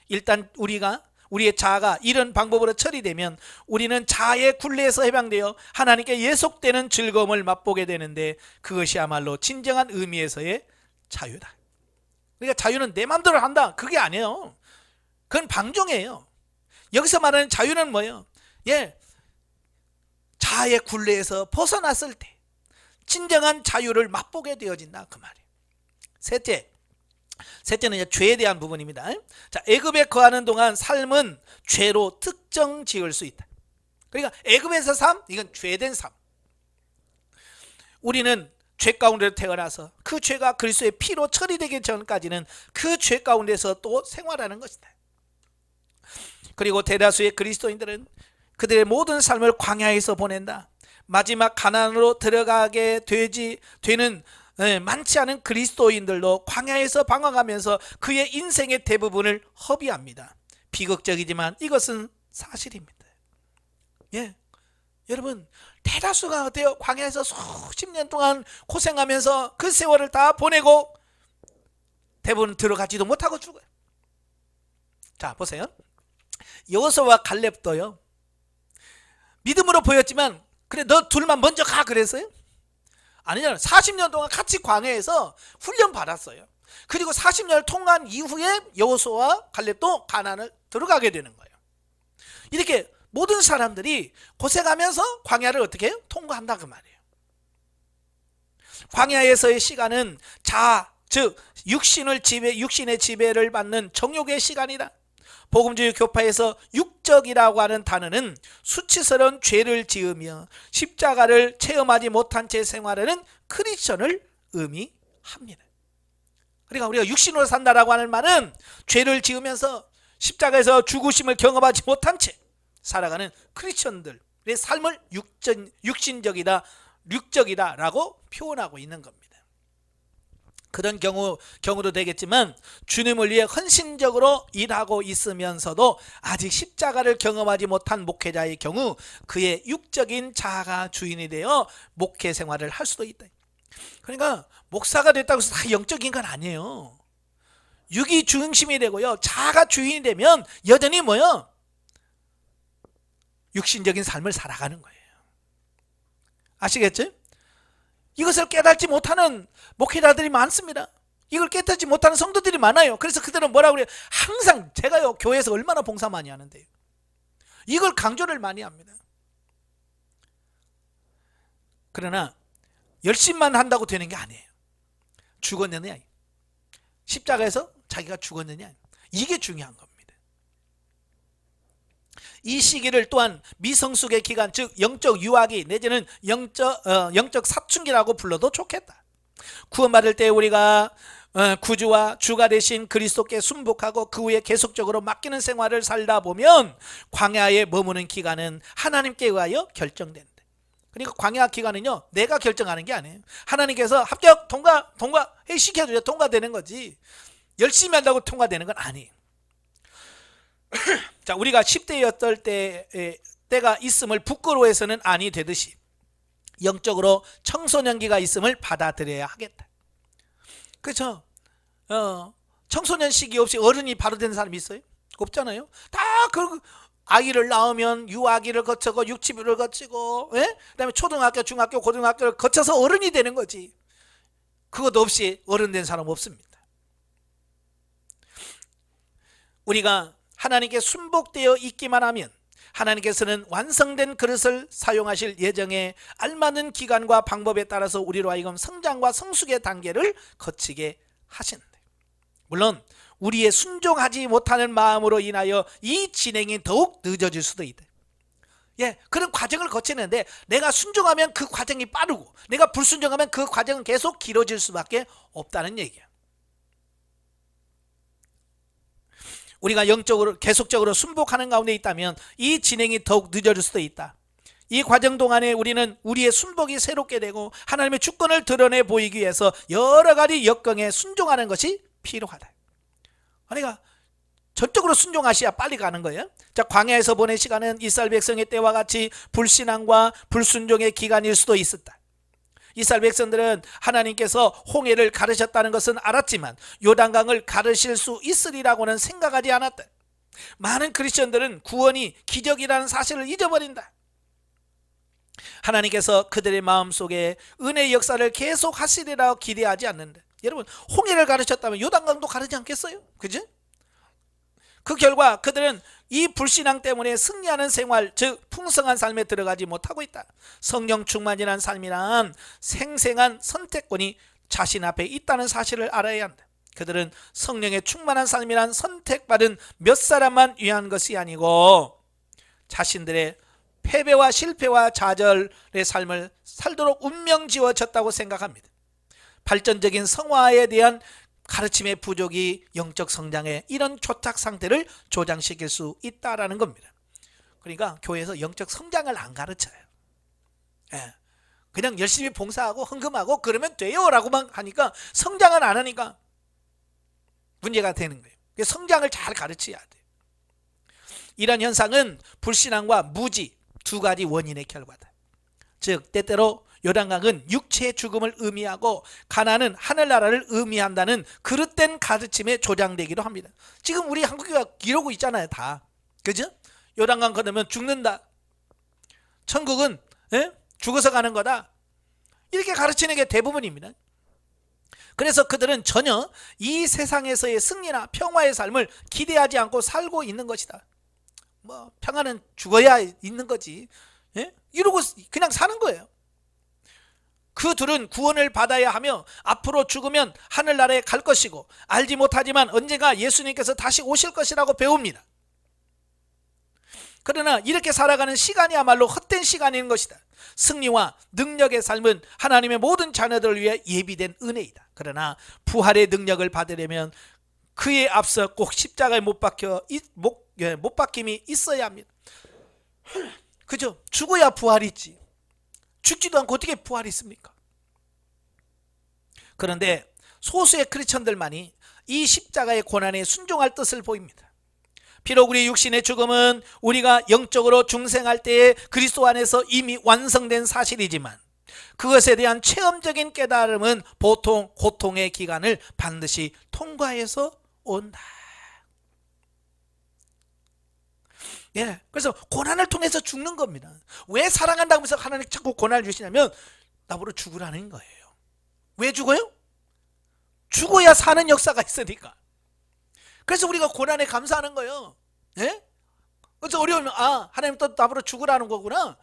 일단 우리의 자아가 이런 방법으로 처리되면 우리는 자아의 굴레에서 해방되어 하나님께 예속되는 즐거움을 맛보게 되는데, 그것이야말로 진정한 의미에서의 자유다. 그러니까 자유는 내 마음대로 한다, 그게 아니에요. 그건 방종이에요. 여기서 말하는 자유는 뭐예요? 자아의 굴레에서 벗어났을 때 진정한 자유를 맛보게 되어진다, 그 말이에요. 셋째는 이제 죄에 대한 부분입니다. 자, 애굽에 거하는 동안 삶은 죄로 특정 지을 수 있다. 그러니까 애굽에서 삶, 이건 죄된 삶. 우리는 죄 가운데로 태어나서 그 죄가 그리스도의 피로 처리되기 전까지는 그 죄 가운데서 또 생활하는 것이다. 그리고 대다수의 그리스도인들은 그들의 모든 삶을 광야에서 보낸다. 마지막 가나안으로 들어가게 되는 많지 않은 그리스도인들도 광야에서 방황하면서 그의 인생의 대부분을 허비합니다. 비극적이지만 이것은 사실입니다. 여러분, 대다수가 어때요? 광야에서 수십 년 동안 고생하면서 그 세월을 다 보내고 대부분 들어가지도 못하고 죽어요. 자, 보세요. 여호수아와 갈렙도요, 믿음으로 보였지만 그래 너 둘만 먼저 가 그랬어요? 아니잖아요. 40년 동안 같이 광야에서 훈련 받았어요. 그리고 40년을 통과한 이후에 여호수아와 갈렙도 가나안을 들어가게 되는 거예요. 이렇게 모든 사람들이 고생하면서 광야를 어떻게 해요? 통과한다, 그 말이에요. 광야에서의 시간은 즉 육신의 지배를 받는 정욕의 시간이다. 복음주의 교파에서 육적이라고 하는 단어는 수치스러운 죄를 지으며 십자가를 체험하지 못한 채 생활하는 크리스천을 의미합니다. 그러니까 우리가 육신으로 산다라고 하는 말은 죄를 지으면서 십자가에서 죽으심을 경험하지 못한 채 살아가는 크리스천들의 삶을 육적이다라고 표현하고 있는 겁니다. 그런 경우도 되겠지만 주님을 위해 헌신적으로 일하고 있으면서도 아직 십자가를 경험하지 못한 목회자의 경우 그의 육적인 자아가 주인이 되어 목회 생활을 할 수도 있다. 그러니까 목사가 됐다고 해서 다 영적인 건 아니에요. 육이 중심이 되고요, 자아가 주인이 되면 여전히 뭐요? 육신적인 삶을 살아가는 거예요. 아시겠죠? 이것을 깨닫지 못하는 목회자들이 많습니다. 이걸 깨닫지 못하는 성도들이 많아요. 그래서 그들은 뭐라고 그래요? 항상 제가요, 교회에서 얼마나 봉사 많이 하는데요, 이걸 강조를 많이 합니다. 그러나 열심만 한다고 되는 게 아니에요. 죽었느냐, 십자가에서 자기가 죽었느냐, 이게 중요한 겁니다. 이 시기를 또한 미성숙의 기간, 즉 영적 유아기 내지는 영적 사춘기라고 불러도 좋겠다. 구원받을 때 우리가 구주와 주가 되신 그리스도께 순복하고 그 후에 계속적으로 맡기는 생활을 살다 보면 광야에 머무는 기간은 하나님께 의하여 결정된다. 그러니까 광야 기간은요, 내가 결정하는 게 아니에요. 하나님께서 합격, 통과 시켜줘야 통과되는 거지, 열심히 한다고 통과되는 건 아니에요. 자, 우리가 10대였을 때가 있음을 부끄러워해서는 아니 되듯이 영적으로 청소년기가 있음을 받아들여야 하겠다. 그렇죠? 청소년 시기 없이 어른이 바로 된 사람이 있어요? 없잖아요. 다 그 아이를 낳으면 유아기를 거치고 육치부를 거치고, 그다음에 초등학교, 중학교, 고등학교를 거쳐서 어른이 되는 거지. 그것 없이 어른 된 사람 없습니다. 우리가 하나님께 순복되어 있기만 하면 하나님께서는 완성된 그릇을 사용하실 예정에 알맞은 기간과 방법에 따라서 우리로 하여금 성장과 성숙의 단계를 거치게 하신다. 물론 우리의 순종하지 못하는 마음으로 인하여 이 진행이 더욱 늦어질 수도 있다. 그런 과정을 거치는데 내가 순종하면 그 과정이 빠르고 내가 불순종하면 그 과정은 계속 길어질 수밖에 없다는 얘기야. 우리가 영적으로 계속적으로 순복하는 가운데 있다면 이 진행이 더욱 늦어질 수도 있다. 이 과정 동안에 우리는 우리의 순복이 새롭게 되고 하나님의 주권을 드러내 보이기 위해서 여러 가지 역경에 순종하는 것이 필요하다. 그러니까 전적으로 순종하셔야 빨리 가는 거예요. 자, 광야에서 보낸 시간은 이스라엘 백성의 때와 같이 불신앙과 불순종의 기간일 수도 있었다. 이스라엘 백성들은 하나님께서 홍해를 가르셨다는 것은 알았지만 요단강을 가르실 수 있으리라고는 생각하지 않았다. 많은 크리스천들은 구원이 기적이라는 사실을 잊어버린다. 하나님께서 그들의 마음속에 은혜의 역사를 계속 하시리라고 기대하지 않는다. 여러분, 홍해를 가르쳤다면 요단강도 가르지 않겠어요? 그죠? 그 결과 그들은 이 불신앙 때문에 승리하는 생활, 즉 풍성한 삶에 들어가지 못하고 있다. 성령 충만이라는 삶이란 생생한 선택권이 자신 앞에 있다는 사실을 알아야 한다. 그들은 성령의 충만한 삶이란 선택받은 몇 사람만 위한 것이 아니고 자신들의 패배와 실패와 좌절의 삶을 살도록 운명 지어졌다고 생각합니다. 발전적인 성화에 대한 가르침의 부족이 영적 성장에 이런 초착 상태를 조장시킬 수 있다라는 겁니다. 그러니까 교회에서 영적 성장을 안 가르쳐요. 그냥 열심히 봉사하고 헌금하고 그러면 돼요 라고만 하니까 성장은 안 하니까 문제가 되는 거예요. 성장을 잘 가르쳐야 돼요. 이런 현상은 불신앙과 무지 두 가지 원인의 결과다. 즉 때때로 요단강은 육체의 죽음을 의미하고 가나안은 하늘나라를 의미한다는 그릇된 가르침에 조장되기도 합니다. 지금 우리 한국교회가 이러고 있잖아요. 다. 그죠? 요단강 건너면 죽는다. 천국은 죽어서 가는 거다. 이렇게 가르치는 게 대부분입니다. 그래서 그들은 전혀 이 세상에서의 승리나 평화의 삶을 기대하지 않고 살고 있는 것이다. 평화는 죽어야 있는 거지. 이러고 그냥 사는 거예요. 그 둘은 구원을 받아야 하며 앞으로 죽으면 하늘나라에 갈 것이고 알지 못하지만 언젠가 예수님께서 다시 오실 것이라고 배웁니다. 그러나 이렇게 살아가는 시간이야말로 헛된 시간인 것이다. 승리와 능력의 삶은 하나님의 모든 자녀들을 위해 예비된 은혜이다. 그러나 부활의 능력을 받으려면 그에 앞서 꼭 십자가에 못 박힘이 있어야 합니다. 그죠? 죽어야 부활이 있지. 죽지도 않고 어떻게 부활이 있습니까? 그런데 소수의 크리스천들만이 이 십자가의 고난에 순종할 뜻을 보입니다. 비록 우리 육신의 죽음은 우리가 영적으로 중생할 때에 그리스도 안에서 이미 완성된 사실이지만 그것에 대한 체험적인 깨달음은 보통 고통의 기간을 반드시 통과해서 온다. 그래서 고난을 통해서 죽는 겁니다. 왜 사랑한다고 해서 하나님 자꾸 고난을 주시냐면 나보러 죽으라는 거예요. 왜 죽어요? 죽어야 사는 역사가 있으니까. 그래서 우리가 고난에 감사하는 거예요. 그래서 어려우면 하나님 또 나보러 죽으라는 거구나.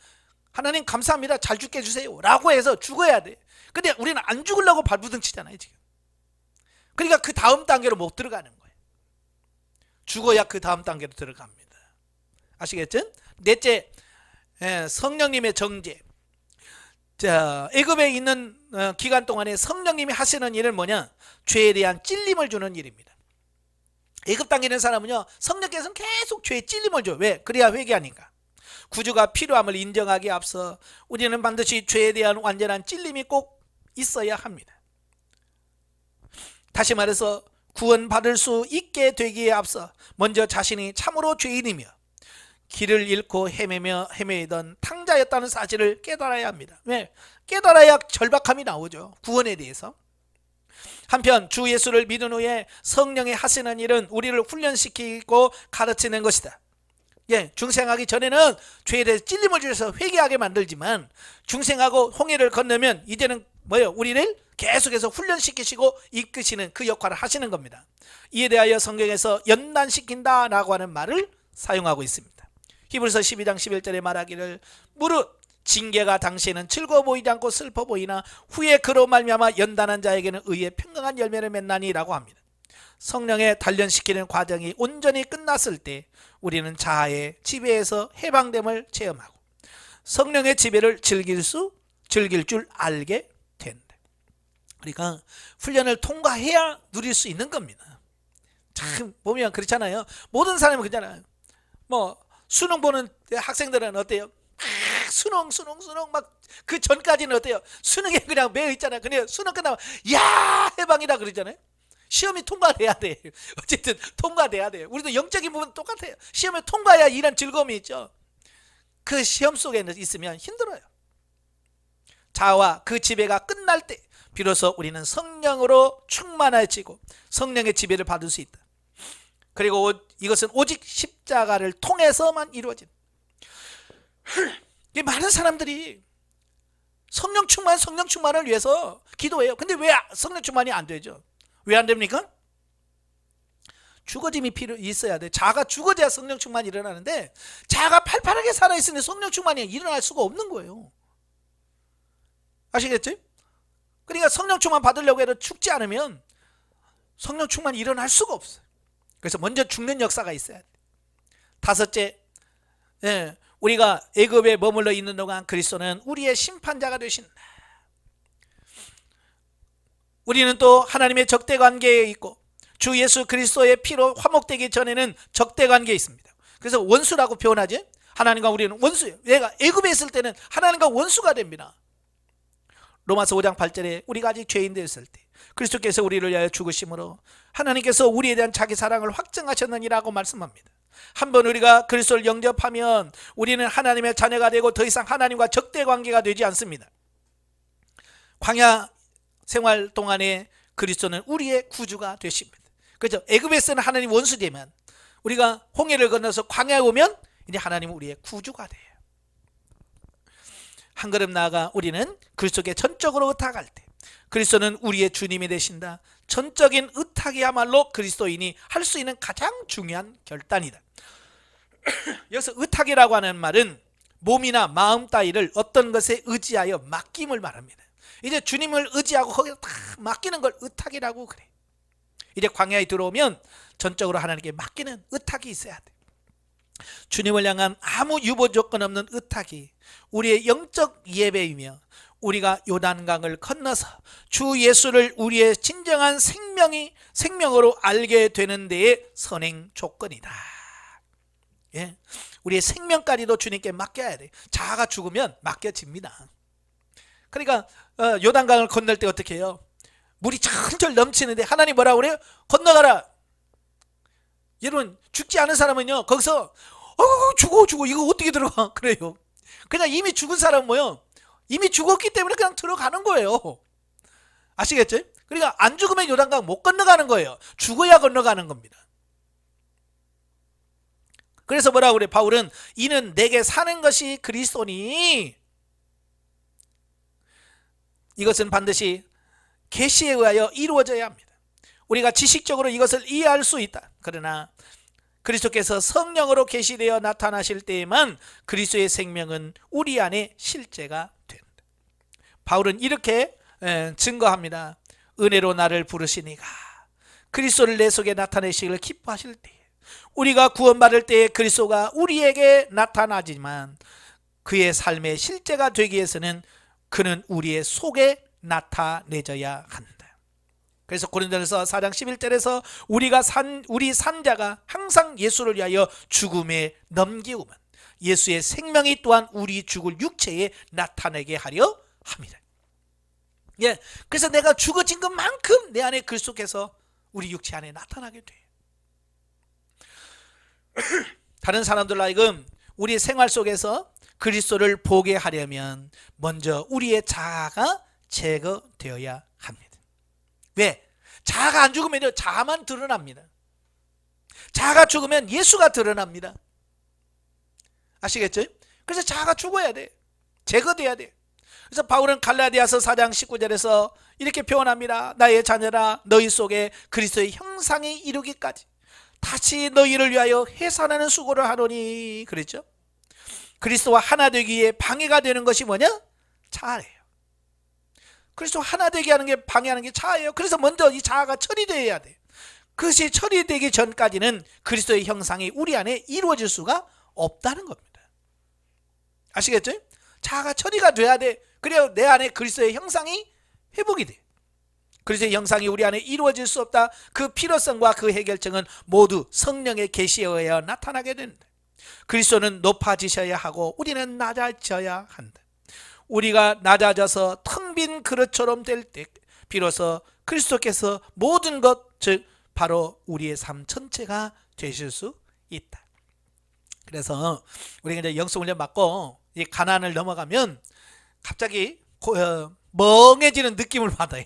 하나님 감사합니다. 잘 죽게 해주세요 라고 해서 죽어야 돼. 근데 우리는 안 죽으려고 발부둥 치잖아요 지금. 그러니까 그 다음 단계로 못 들어가는 거예요. 죽어야 그 다음 단계로 들어갑니다. 아시겠죠? 넷째, 성령님의 정죄. 자, 애굽에 있는 기간 동안에 성령님이 하시는 일은 뭐냐? 죄에 대한 찔림을 주는 일입니다. 애굽 땅에 있는 사람은요, 성령께서는 계속 죄에 찔림을 줘요. 왜? 그래야 회개하니까. 구주가 필요함을 인정하기에 앞서 우리는 반드시 죄에 대한 완전한 찔림이 꼭 있어야 합니다. 다시 말해서 구원받을 수 있게 되기에 앞서 먼저 자신이 참으로 죄인이며 길을 잃고 헤매던 탕자였다는 사실을 깨달아야 합니다. 왜? 깨달아야 절박함이 나오죠. 구원에 대해서. 한편 주 예수를 믿은 후에 성령이 하시는 일은 우리를 훈련시키고 가르치는 것이다. 중생하기 전에는 죄에 대해서 찔림을 주셔서 회개하게 만들지만 중생하고 홍해를 건너면 이제는 우리를 계속해서 훈련시키시고 이끄시는 그 역할을 하시는 겁니다. 이에 대하여 성경에서 연단시킨다 라고 하는 말을 사용하고 있습니다. 히브리서 12장 11절에 말하기를 무릇 징계가 당시에는 즐거워 보이지 않고 슬퍼 보이나 후에 그로 말미암아 연단한 자에게는 의의 평강한 열매를 맺나니 라고 합니다. 성령의 단련시키는 과정이 온전히 끝났을 때 우리는 자아의 지배에서 해방됨을 체험하고 성령의 지배를 즐길 줄 알게 된다. 그러니까 훈련을 통과해야 누릴 수 있는 겁니다. 참 보면 그렇잖아요. 모든 사람은 그렇잖아요. 수능 보는 학생들은 어때요? 수능 막 그 전까지는 어때요? 수능에 그냥 매여 있잖아요. 근데 수능 끝나면 야 해방이다 그러잖아요. 시험이 통과돼야 돼. 어쨌든 통과돼야 돼요. 우리도 영적인 부분 똑같아요. 시험에 통과해야 이런 즐거움이 있죠. 그 시험 속에 있으면 힘들어요. 자아와 그 지배가 끝날 때 비로소 우리는 성령으로 충만해지고 성령의 지배를 받을 수 있다. 그리고 이것은 오직 십자가를 통해서만 이루어진다. 많은 사람들이 성령 충만을 위해서 기도해요. 근데 왜 성령 충만이 안 되죠? 왜 안 됩니까? 죽어짐이 있어야 돼. 자아가 죽어져야 성령 충만이 일어나는데 자아가 팔팔하게 살아있으니 성령 충만이 일어날 수가 없는 거예요. 아시겠죠? 그러니까 성령 충만 받으려고 해도 죽지 않으면 성령 충만이 일어날 수가 없어요. 그래서 먼저 죽는 역사가 있어야 돼. 다섯째, 우리가 애굽에 머물러 있는 동안 그리스도는 우리의 심판자가 되신다. 우리는 또 하나님의 적대 관계에 있고 주 예수 그리스도의 피로 화목되기 전에는 적대 관계에 있습니다. 그래서 원수라고 표현하지. 하나님과 우리는 원수예요. 얘가 애굽에 있을 때는 하나님과 원수가 됩니다. 로마서 5장 8절에 우리가 아직 죄인 되었을 때 그리스도께서 우리를 위하여 죽으심으로 하나님께서 우리에 대한 자기 사랑을 확증하셨느니라고 말씀합니다. 한번 우리가 그리스도를 영접하면 우리는 하나님의 자녀가 되고 더 이상 하나님과 적대 관계가 되지 않습니다. 광야 생활 동안에 그리스도는 우리의 구주가 되십니다. 그렇죠? 애굽에서는 하나님 원수되면 우리가 홍해를 건너서 광야에 오면 이제 하나님은 우리의 구주가 돼요. 한 걸음 나아가 우리는 그리스도께 전적으로 의탁할 때 그리스도는 우리의 주님이 되신다. 전적인 의탁이야말로 그리스도인이 할 수 있는 가장 중요한 결단이다. 여기서 의탁이라고 하는 말은 몸이나 마음 따위를 어떤 것에 의지하여 맡김을 말합니다. 이제 주님을 의지하고 거기서 다 맡기는 걸 의탁이라고 그래. 이제 광야에 들어오면 전적으로 하나님께 맡기는 의탁이 있어야 돼. 주님을 향한 아무 유보 조건 없는 의탁이 우리의 영적 예배이며 우리가 요단강을 건너서 주 예수를 우리의 진정한 생명으로 알게 되는 데의 선행 조건이다. 우리의 생명까지도 주님께 맡겨야 돼. 자아가 죽으면 맡겨집니다. 그러니까 요단강을 건널 때 어떻게 해요? 물이 철철 넘치는데 하나님 뭐라고 그래요? 건너가라. 여러분 죽지 않은 사람은요 거기서 죽어 이거 어떻게 들어가? 그래요. 그냥 이미 죽은 사람은 뭐요? 이미 죽었기 때문에 그냥 들어가는 거예요. 아시겠죠? 그러니까 안 죽으면 요단강 못 건너가는 거예요. 죽어야 건너가는 겁니다. 그래서 뭐라고 그래? 바울은 이는 내게 사는 것이 그리스도니 이것은 반드시 계시에 의하여 이루어져야 합니다. 우리가 지식적으로 이것을 이해할 수 있다. 그러나 그리스도께서 성령으로 계시되어 나타나실 때에만 그리스도의 생명은 우리 안에 실제가 된다. 바울은 이렇게 증거합니다. 은혜로 나를 부르시니가 그리스도를 내 속에 나타내시기를 기뻐하실 때 우리가 구원받을 때에 그리스도가 우리에게 나타나지만 그의 삶의 실제가 되기 위해서는 그는 우리의 속에 나타내져야 한다. 그래서 고린도전서 4장 11절에서 우리 산자가 항상 예수를 위하여 죽음에 넘기우면 예수의 생명이 또한 우리 죽을 육체에 나타내게 하려 합니다. 예, 그래서 내가 죽어진 것만큼 내 안에 그리스도께서 우리 육체 안에 나타나게 돼요. 다른 사람들로 하여금 우리 생활 속에서 그리스도를 보게 하려면 먼저 우리의 자아가 제거되어야 합니다. 왜? 자아가 안 죽으면 자아만 드러납니다. 자아가 죽으면 예수가 드러납니다. 아시겠죠? 그래서 자아가 죽어야 돼. 제거돼야 돼. 그래서 바울은 갈라디아서 4장 19절에서 이렇게 표현합니다. 나의 자녀라, 너희 속에 그리스도의 형상이 이루기까지 다시 너희를 위하여 해산하는 수고를 하노니. 그랬죠? 그리스도와 하나 되기에 방해가 되는 것이 뭐냐? 자아예요. 그리스도 하나 되게 하는 게 방해하는 게 자아예요. 그래서 먼저 이 자아가 처리되어야 돼. 그것이 처리되기 전까지는 그리스도의 형상이 우리 안에 이루어질 수가 없다는 겁니다. 아시겠죠? 자아가 처리가 돼야 돼. 그래야 내 안에 그리스도의 형상이 회복이 돼. 그리스도의 형상이 우리 안에 이루어질 수 없다. 그 필요성과 그 해결책은 모두 성령의 계시에 의하여 나타나게 된다. 그리스도는 높아지셔야 하고 우리는 낮아져야 한다. 우리가 낮아져서 텅 빈 그릇처럼 될 때 비로소 그리스도께서 모든 것, 즉 바로 우리의 삶 전체가 되실 수 있다. 그래서 우리가 이제 영성훈련 받고 이 가난을 넘어가면 갑자기 멍해지는 느낌을 받아요.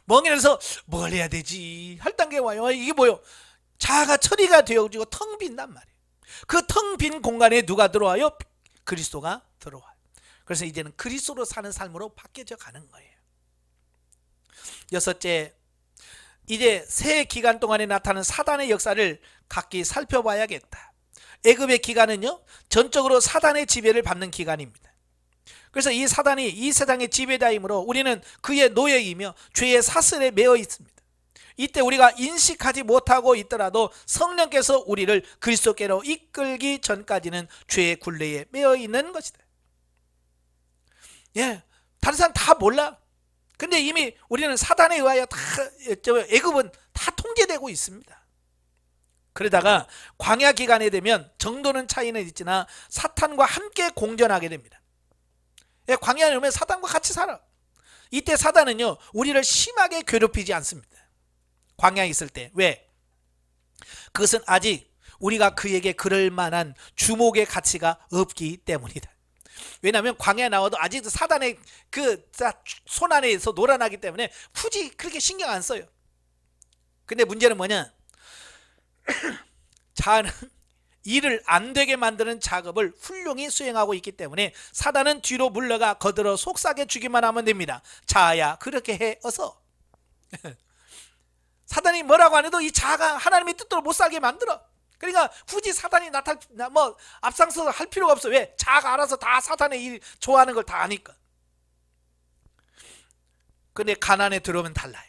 멍해져서 뭘 해야 되지 할 단계에 와요. 이게 뭐예요? 자아가 처리가 되어지고 텅 빈단 말이에요. 그 텅 빈 공간에 누가 들어와요? 그리스도가 들어와요. 그래서 이제는 그리스도로 사는 삶으로 바뀌어져 가는 거예요. 여섯째, 이제 새 기간 동안에 나타나는 사단의 역사를 각기 살펴봐야겠다. 애굽의 기간은요, 전적으로 사단의 지배를 받는 기간입니다. 그래서 이 사단이 이 세상의 지배자이므로 우리는 그의 노예이며 죄의 사슬에 매어 있습니다. 이때 우리가 인식하지 못하고 있더라도 성령께서 우리를 그리스도께로 이끌기 전까지는 죄의 굴레에 매어 있는 것이다. 예, 다른 사람 다 몰라. 근데 이미 우리는 사단에 의하여 다 애굽은 다 통제되고 있습니다. 그러다가 광야 기간에 되면 정도는 차이는 있지나 사탄과 함께 공존하게 됩니다. 예, 광야에 오면 사단과 같이 살아. 이때 사단은요, 우리를 심하게 괴롭히지 않습니다. 광야에 있을 때. 왜? 그것은 아직 우리가 그에게 그럴 만한 주목의 가치가 없기 때문이다. 왜냐하면 광야에 나와도 아직 사단의 그 손 안에서 놀아나기 때문에 굳이 그렇게 신경 안 써요. 근데 문제는 뭐냐? 자아는 일을 안 되게 만드는 작업을 훌륭히 수행하고 있기 때문에 사단은 뒤로 물러가 거들어 속삭여 주기만 하면 됩니다. 자아야, 그렇게 해 어서. 사단이 뭐라고 안 해도 이 자아가 하나님의 뜻대로 못 살게 만들어. 그러니까 굳이 사단이 앞장서서 할 필요가 없어. 왜? 자아가 알아서 다 사탄의 일 좋아하는 걸 다 아니까. 근데 가나안에 들어오면 달라요.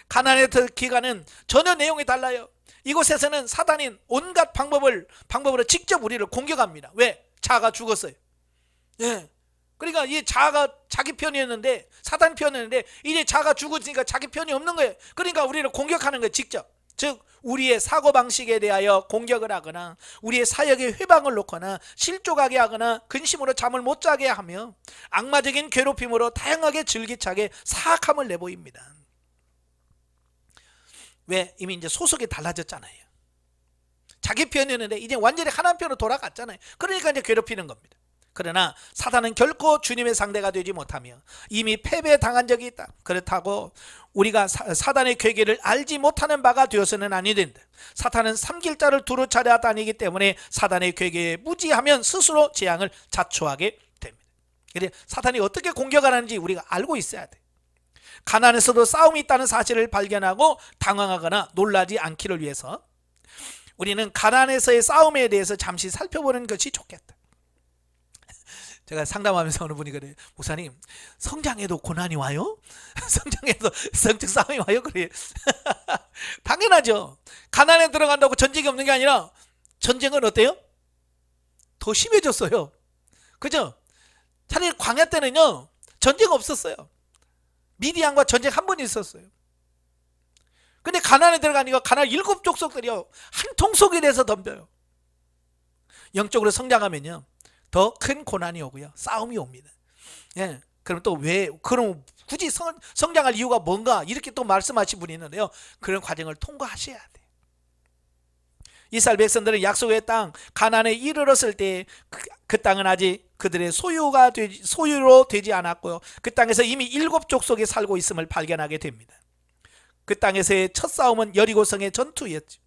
가나안의 기간은 전혀 내용이 달라요. 이곳에서는 사단이 온갖 방법으로 직접 우리를 공격합니다. 왜? 자아가 죽었어요. 예. 그러니까 이 자아가 자기 편이었는데, 사단 편이었는데 이제 자아가 죽었으니까 자기 편이 없는 거예요. 그러니까 우리를 공격하는 거예요, 직접. 즉 우리의 사고방식에 대하여 공격을 하거나 우리의 사역에 회방을 놓거나 실족하게 하거나 근심으로 잠을 못 자게 하며 악마적인 괴롭힘으로 다양하게 줄기차게 사악함을 내보입니다. 왜? 이미 이제 소속이 달라졌잖아요. 자기 편이었는데 이제 완전히 하나님 편으로 돌아갔잖아요. 그러니까 이제 괴롭히는 겁니다. 그러나 사단은 결코 주님의 상대가 되지 못하며 이미 패배당한 적이 있다. 그렇다고 우리가 사단의 괴계를 알지 못하는 바가 되어서는 아니 된다. 사탄은 삼킬 자를 두루 차려 다니기 때문에 사단의 괴계에 무지하면 스스로 재앙을 자초하게 됩니다. 그래서 사탄이 어떻게 공격하는지 우리가 알고 있어야 돼. 가나안에서도 싸움이 있다는 사실을 발견하고 당황하거나 놀라지 않기를 위해서 우리는 가나안에서의 싸움에 대해서 잠시 살펴보는 것이 좋겠다. 제가 상담하면서 어느 분이 그래요. 목사님, 성장에도 고난이 와요? 성장에도 성적 싸움이 와요? 그래요. 당연하죠. 가나안에 들어간다고 전쟁이 없는 게 아니라 전쟁은 어때요? 더 심해졌어요. 그죠? 차라리 광야 때는요 전쟁 없었어요. 미디안과 전쟁 한 번 있었어요. 근데 가나안에 들어가니까 가나안 7족속들이요 한 통속이 돼서 덤벼요. 영적으로 성장하면요 더 큰 고난이 오고요 싸움이 옵니다. 예, 그럼 또 왜 그럼 굳이 성장할 이유가 뭔가 이렇게 또 말씀하신 분이 있는데요, 그런 과정을 통과하셔야 돼. 이스라엘 백성들은 약속의 땅 가나안에 이르렀을 때 그 땅은 아직 그들의 소유로 되지 않았고요, 그 땅에서 이미 7족속이 살고 있음을 발견하게 됩니다. 그 땅에서의 첫 싸움은 여리고성의 전투였죠.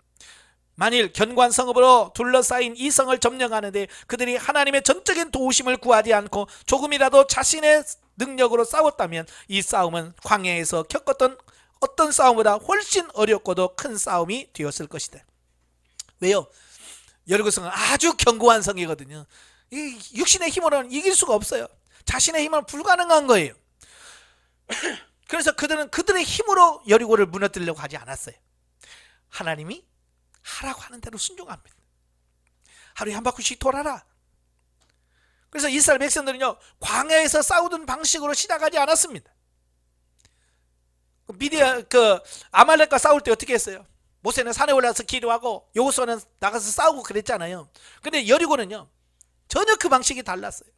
만일 견고성읍으로 둘러싸인 이 성을 점령하는데 그들이 하나님의 전적인 도우심을 구하지 않고 조금이라도 자신의 능력으로 싸웠다면 이 싸움은 광야에서 겪었던 어떤 싸움보다 훨씬 어렵고도 큰 싸움이 되었을 것이다. 왜요? 여리고성은 아주 견고한 성이거든요. 이 육신의 힘으로는 이길 수가 없어요. 자신의 힘은 불가능한 거예요. 그래서 그들은 그들의 힘으로 여리고를 무너뜨리려고 하지 않았어요. 하나님이 하라고 하는 대로 순종합니다. 하루에 한 바퀴씩 돌아라. 그래서 이스라엘 백성들은요 광야에서 싸우던 방식으로 시작하지 않았습니다. 아말렉과 싸울 때 어떻게 했어요? 모세는 산에 올라서 기도하고 여호수아는 나가서 싸우고 그랬잖아요. 근데 여리고는요 전혀 그 방식이 달랐어요.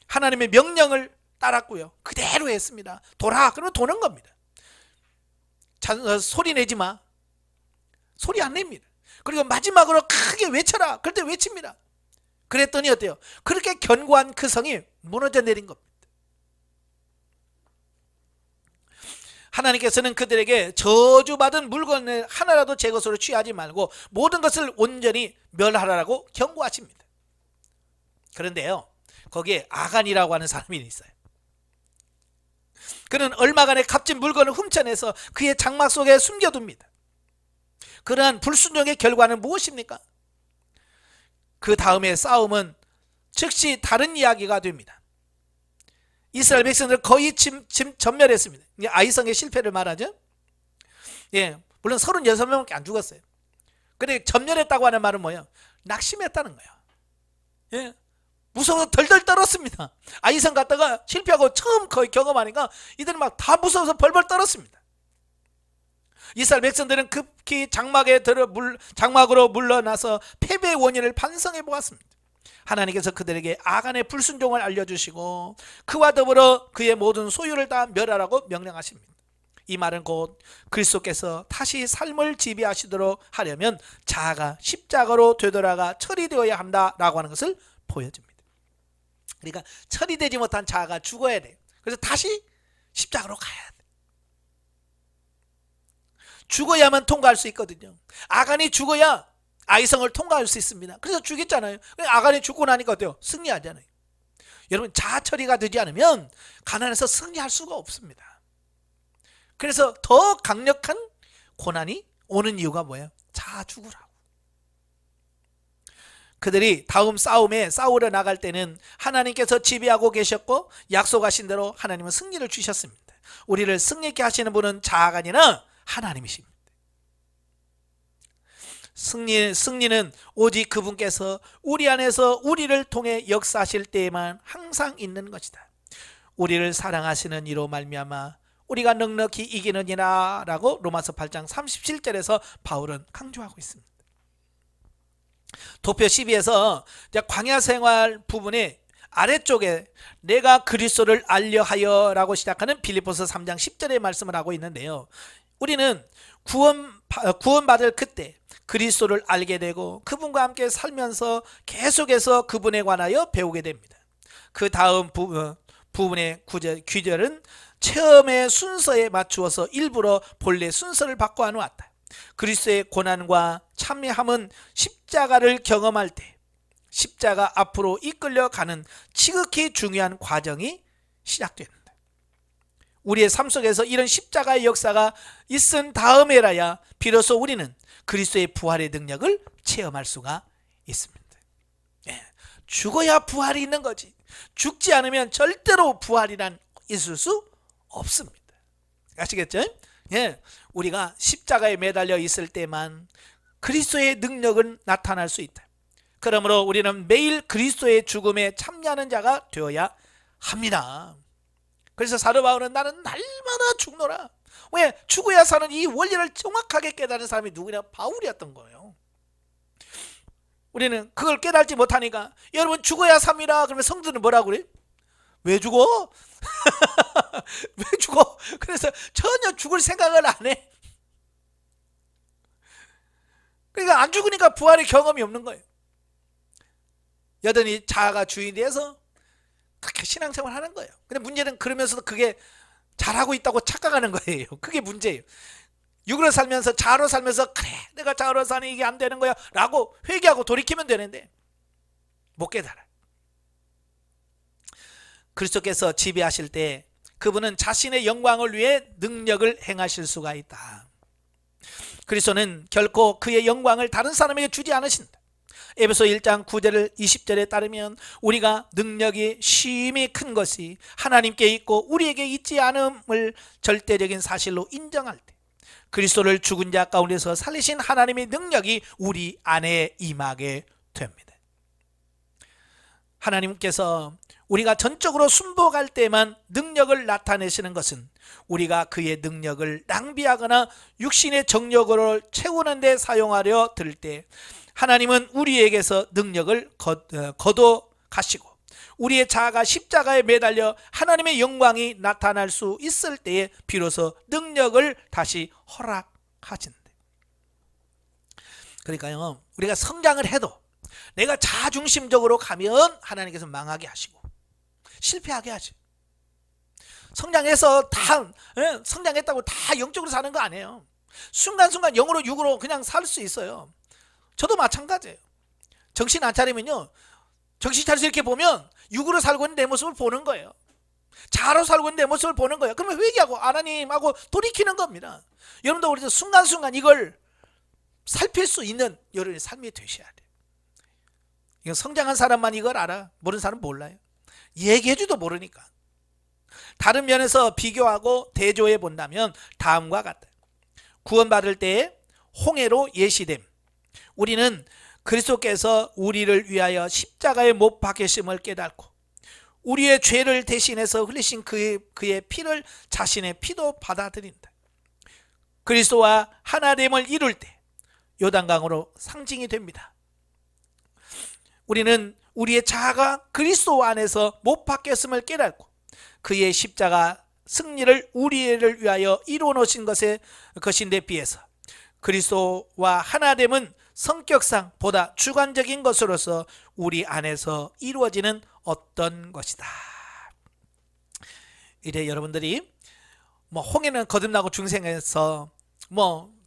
하나님의 명령을 따랐고요 그대로 했습니다. 돌아 그러면 도는 겁니다. 소리 내지 마, 소리 안 냅니다. 그리고 마지막으로 크게 외쳐라, 그럴 때 외칩니다. 그랬더니 어때요? 그렇게 견고한 그 성이 무너져 내린 겁니다. 하나님께서는 그들에게 저주받은 물건을 하나라도 제 것으로 취하지 말고 모든 것을 온전히 멸하라고 경고하십니다. 그런데요 거기에 아간이라고 하는 사람이 있어요. 그는 얼마간의 값진 물건을 훔쳐내서 그의 장막 속에 숨겨둡니다. 그러한 불순종의 결과는 무엇입니까? 그 다음에 싸움은 즉시 다른 이야기가 됩니다. 이스라엘 백성들 거의 전멸했습니다. 아이성의 실패를 말하죠. 예, 물론 36명밖에 안 죽었어요. 근데 전멸했다고 하는 말은 뭐예요? 낙심했다는 거예요. 예, 무서워서 덜덜 떨었습니다. 아이성 갔다가 실패하고 처음 거의 경험하니까 이들은 막 다 무서워서 벌벌 떨었습니다. 이스라엘 백성들은 급히 장막으로 물러나서 패배의 원인을 반성해 보았습니다. 하나님께서 그들에게 아간의 불순종을 알려주시고 그와 더불어 그의 모든 소유를 다 멸하라고 명령하십니다. 이 말은 곧 그리스도께서 다시 삶을 지배하시도록 하려면 자아가 십자가로 되돌아가 처리되어야 한다라고 하는 것을 보여줍니다. 그러니까 처리되지 못한 자아가 죽어야 돼요. 그래서 다시 십자가로 가야 돼. 죽어야만 통과할 수 있거든요. 아간이 죽어야 아이성을 통과할 수 있습니다. 그래서 죽였잖아요. 아간이 죽고 나니까 어때요? 승리하잖아요. 여러분 자아 처리가 되지 않으면 가나안에서 승리할 수가 없습니다. 그래서 더 강력한 고난이 오는 이유가 뭐예요? 자아 죽으라고. 그들이 다음 싸움에 싸우러 나갈 때는 하나님께서 지배하고 계셨고 약속하신 대로 하나님은 승리를 주셨습니다. 우리를 승리케 하시는 분은 자아가 아니라 하나님이십니다. 승리는 오직 그분께서 우리 안에서 우리를 통해 역사하실 때에만 항상 있는 것이다. 우리를 사랑하시는 이로 말미암아 우리가 넉넉히 이기느니라 라고 로마서 8장 37절에서 바울은 강조하고 있습니다. 도표 12에서 광야 생활 부분에 아래쪽에 내가 그리스도를 알려 하여 라고 시작하는 빌립보서 3장 10절의 말씀을 하고 있는데요, 우리는 구원받을 그때 그리스도를 알게 되고 그분과 함께 살면서 계속해서 그분에 관하여 배우게 됩니다. 그 다음 부분의 귀절은 체험의 순서에 맞추어서 일부러 본래 순서를 바꿔 놓았다. 그리스도의 고난과 참여함은 십자가를 경험할 때 십자가 앞으로 이끌려가는 지극히 중요한 과정이 시작됩니다. 우리의 삶 속에서 이런 십자가의 역사가 있은 다음에라야 비로소 우리는 그리스도의 부활의 능력을 체험할 수가 있습니다. 죽어야 부활이 있는 거지, 죽지 않으면 절대로 부활이란 있을 수 없습니다. 아시겠죠? 예, 우리가 십자가에 매달려 있을 때만 그리스도의 능력은 나타날 수 있다. 그러므로 우리는 매일 그리스도의 죽음에 참여하는 자가 되어야 합니다. 그래서 사도 바울은 나는 날마다 죽노라. 왜? 죽어야 사는 이 원리를 정확하게 깨달은 사람이 누구냐? 바울이었던 거예요. 우리는 그걸 깨달지 못하니까 여러분 죽어야 삽니다. 그러면 성도는 뭐라고 그래? 왜 죽어? 왜 죽어? 그래서 전혀 죽을 생각을 안 해. 그러니까 안 죽으니까 부활의 경험이 없는 거예요. 여전히 자아가 주인이 돼서 그렇게 신앙생활 하는 거예요. 근데 문제는 그러면서도 그게 잘하고 있다고 착각하는 거예요. 그게 문제예요. 육으로 살면서 자아로 살면서 그래 내가 자아로 사니 이게 안 되는 거야 라고 회개하고 돌이키면 되는데 못 깨달아. 그리스도께서 지배하실 때 그분은 자신의 영광을 위해 능력을 행하실 수가 있다. 그리스도는 결코 그의 영광을 다른 사람에게 주지 않으신다. 에베소 1장 9절 20절에 따르면 우리가 능력이 심히 큰 것이 하나님께 있고 우리에게 있지 않음을 절대적인 사실로 인정할 때 그리스도를 죽은 자 가운데서 살리신 하나님의 능력이 우리 안에 임하게 됩니다. 하나님께서 우리가 전적으로 순복할 때만 능력을 나타내시는 것은 우리가 그의 능력을 낭비하거나 육신의 정력으로 채우는 데 사용하려 들 때 하나님은 우리에게서 능력을 거둬 가시고 우리의 자아가 십자가에 매달려 하나님의 영광이 나타날 수 있을 때에 비로소 능력을 다시 허락하신다. 그러니까요, 우리가 성장을 해도 내가 자중심적으로 가면 하나님께서 망하게 하시고 실패하게 하죠. 성장해서 다 성장했다고 다 영적으로 사는 거 아니에요. 순간순간 0으로 6으로 그냥 살 수 있어요. 저도 마찬가지예요. 정신 안 차리면요, 정신 차려서 이렇게 보면 6으로 살고 있는 내 모습을 보는 거예요. 자로 살고 있는 내 모습을 보는 거예요. 그러면 회개하고 하나님하고 돌이키는 겁니다. 여러분도 우리 순간순간 이걸 살필 수 있는 여러분의 삶이 되셔야 돼요. 이건 성장한 사람만 이걸 알아. 모르는 사람은 몰라요. 얘기해줘도 모르니까. 다른 면에서 비교하고 대조해 본다면 다음과 같다. 구원받을 때 홍해로 예시됨. 우리는 그리스도께서 우리를 위하여 십자가에 못 박히심을 깨닫고 우리의 죄를 대신해서 흘리신 그의 피를 자신의 피도 받아들인다. 그리스도와 하나됨을 이룰 때 요단강으로 상징이 됩니다. 우리는 우리의 자아가 그리스도 안에서 못 박혔음을 깨닫고 그의 십자가 승리를 우리를 위하여 이루어 놓으신 것인데 비해서 그리스도와 하나됨은 성격상 보다 주관적인 것으로서 우리 안에서 이루어지는 어떤 것이다. 이래 여러분들이 홍해는 거듭나고 중생에서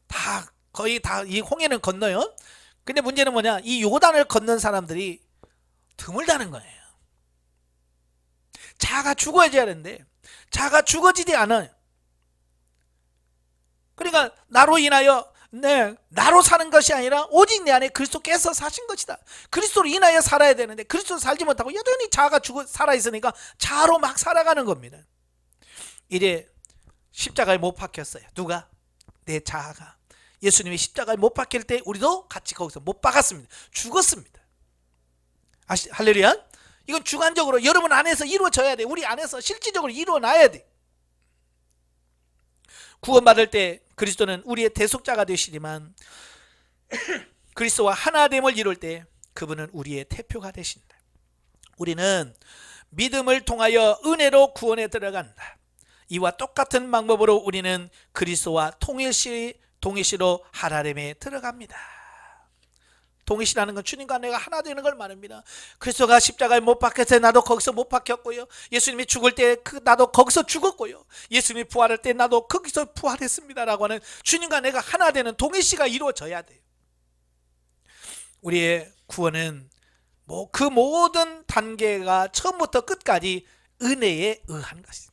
다 거의 다 이 홍해는 건너요. 근데 문제는 뭐냐? 이 요단을 건넌 사람들이 드물다는 거예요. 자아가 죽어져야 하는데 자아가 죽어지지 않아요. 그러니까 나로 인하여 나로 사는 것이 아니라 오직 내 안에 그리스도께서 사신 것이다. 그리스도로 인하여 살아야 되는데 그리스도로 살지 못하고 여전히 자아가 살아있으니까 자아로 막 살아가는 겁니다. 이래 십자가에 못 박혔어요. 누가? 내 자아가. 예수님이 십자가에 못 박힐 때 우리도 같이 거기서 못 박았습니다. 죽었습니다. 할렐루야. 이건 주관적으로 여러분 안에서 이루어져야 돼. 우리 안에서 실질적으로 이루어놔야 돼. 구원받을 때 그리스도는 우리의 대속자가 되시지만 그리스도와 하나됨을 이룰 때 그분은 우리의 대표가 되신다. 우리는 믿음을 통하여 은혜로 구원에 들어간다. 이와 똑같은 방법으로 우리는 그리스도와 동일시로 하나됨에 들어갑니다. 동일시라는 건 주님과 내가 하나 되는 걸 말합니다. 그리스도가 십자가에 못 박혔을 때 나도 거기서 못 박혔고요. 예수님이 죽을 때 나도 거기서 죽었고요. 예수님이 부활할 때 나도 거기서 부활했습니다라고 하는 주님과 내가 하나 되는 동일시가 이루어져야 돼요. 우리의 구원은 그 모든 단계가 처음부터 끝까지 은혜에 의한 것입니다.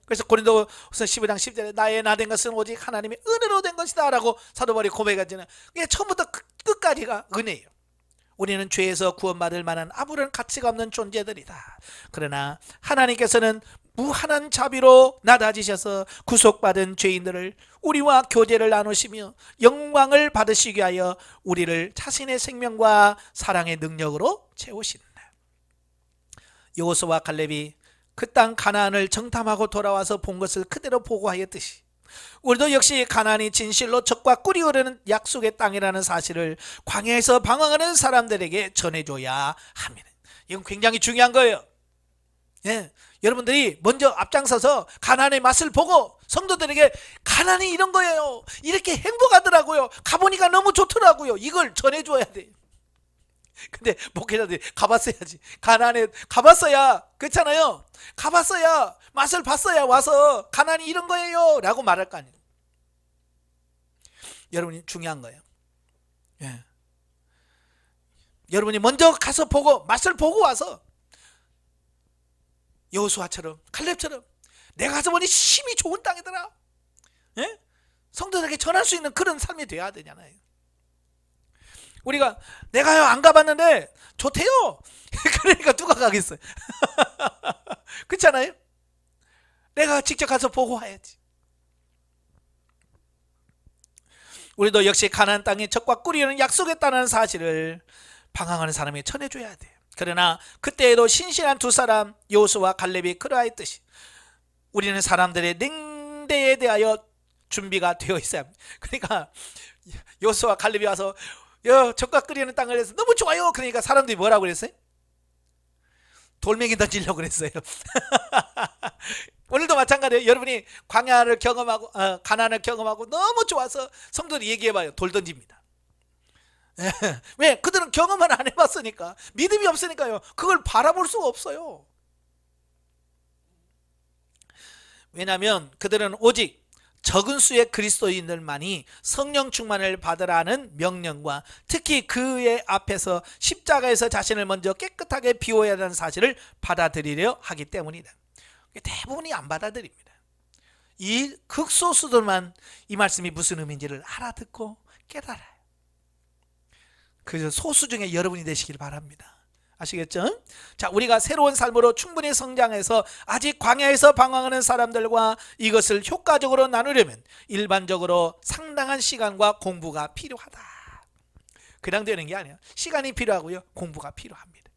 그래서 고린도후서 15장 10절에 나의 나 된 것은 오직 하나님의 은혜로 된 것이다 라고 사도 바울이 고백하잖아요. 이게 처음부터 끝까지가 은혜예요. 우리는 죄에서 구원받을 만한 아무런 가치가 없는 존재들이다. 그러나 하나님께서는 무한한 자비로 낮아지셔서 구속받은 죄인들을 우리와 교제를 나누시며 영광을 받으시게 하여 우리를 자신의 생명과 사랑의 능력으로 채우신다. 여호수아와 갈렙이 그 땅 가나안을 정탐하고 돌아와서 본 것을 그대로 보고하였듯이 우리도 역시 가나안이 진실로 젖과 꿀이 흐르는 약속의 땅이라는 사실을 광야에서 방황하는 사람들에게 전해줘야 합니다. 이건 굉장히 중요한 거예요. 예, 여러분들이 먼저 앞장서서 가나안의 맛을 보고 성도들에게 가나안이 이런 거예요, 이렇게 행복하더라고요, 가보니까 너무 좋더라고요, 이걸 전해줘야 돼요. 근데 목회자들이 가봤어야지, 가나안에 가봤어야, 그렇잖아요, 가봤어야, 맛을 봤어야 와서 가나안이 이런 거예요 라고 말할 거 아니에요. 여러분이 중요한 거예요. 예. 여러분이 먼저 가서 보고 맛을 보고 와서 여호수아처럼 갈렙처럼 내가 가서 보니 심히 좋은 땅이더라, 예? 성도들에게 전할 수 있는 그런 삶이 돼야 되잖아요. 우리가 내가요 안 가봤는데 좋대요 그러니까 누가 가겠어요? 그렇잖아요. 내가 직접 가서 보고 와야지. 우리도 역시 가나안 땅에 젖과 꿀이 흐르는 약속의 땅이라는 사실을 방황하는 사람에게 전해줘야 돼요. 그러나 그때에도 신실한 두 사람 여호수아와 갈렙이 그러하였듯이 우리는 사람들의 냉대에 대하여 준비가 되어 있어야 합니다. 그러니까 여호수아와 갈렙이 와서 젖과 꿀이 흐르는 땅을 해서 너무 좋아요, 그러니까 사람들이 뭐라고 그랬어요? 돌멩이 던지려고 그랬어요. 오늘도 마찬가지예요. 여러분이 광야를 경험하고 가나안을 경험하고 너무 좋아서 성도들이 얘기해봐요, 돌 던집니다. 왜? 그들은 경험을 안 해봤으니까, 믿음이 없으니까요, 그걸 바라볼 수가 없어요. 왜냐하면 그들은 오직 적은 수의 그리스도인들만이 성령 충만을 받으라는 명령과 특히 그의 앞에서 십자가에서 자신을 먼저 깨끗하게 비워야 하는 사실을 받아들이려 하기 때문이다. 대부분이 안 받아들입니다. 이 극소수들만 이 말씀이 무슨 의미인지를 알아듣고 깨달아요. 그래서 소수 중에 여러분이 되시길 바랍니다. 아시겠죠? 자, 우리가 새로운 삶으로 충분히 성장해서 아직 광야에서 방황하는 사람들과 이것을 효과적으로 나누려면 일반적으로 상당한 시간과 공부가 필요하다. 그냥 되는 게 아니에요. 시간이 필요하고요, 공부가 필요합니다.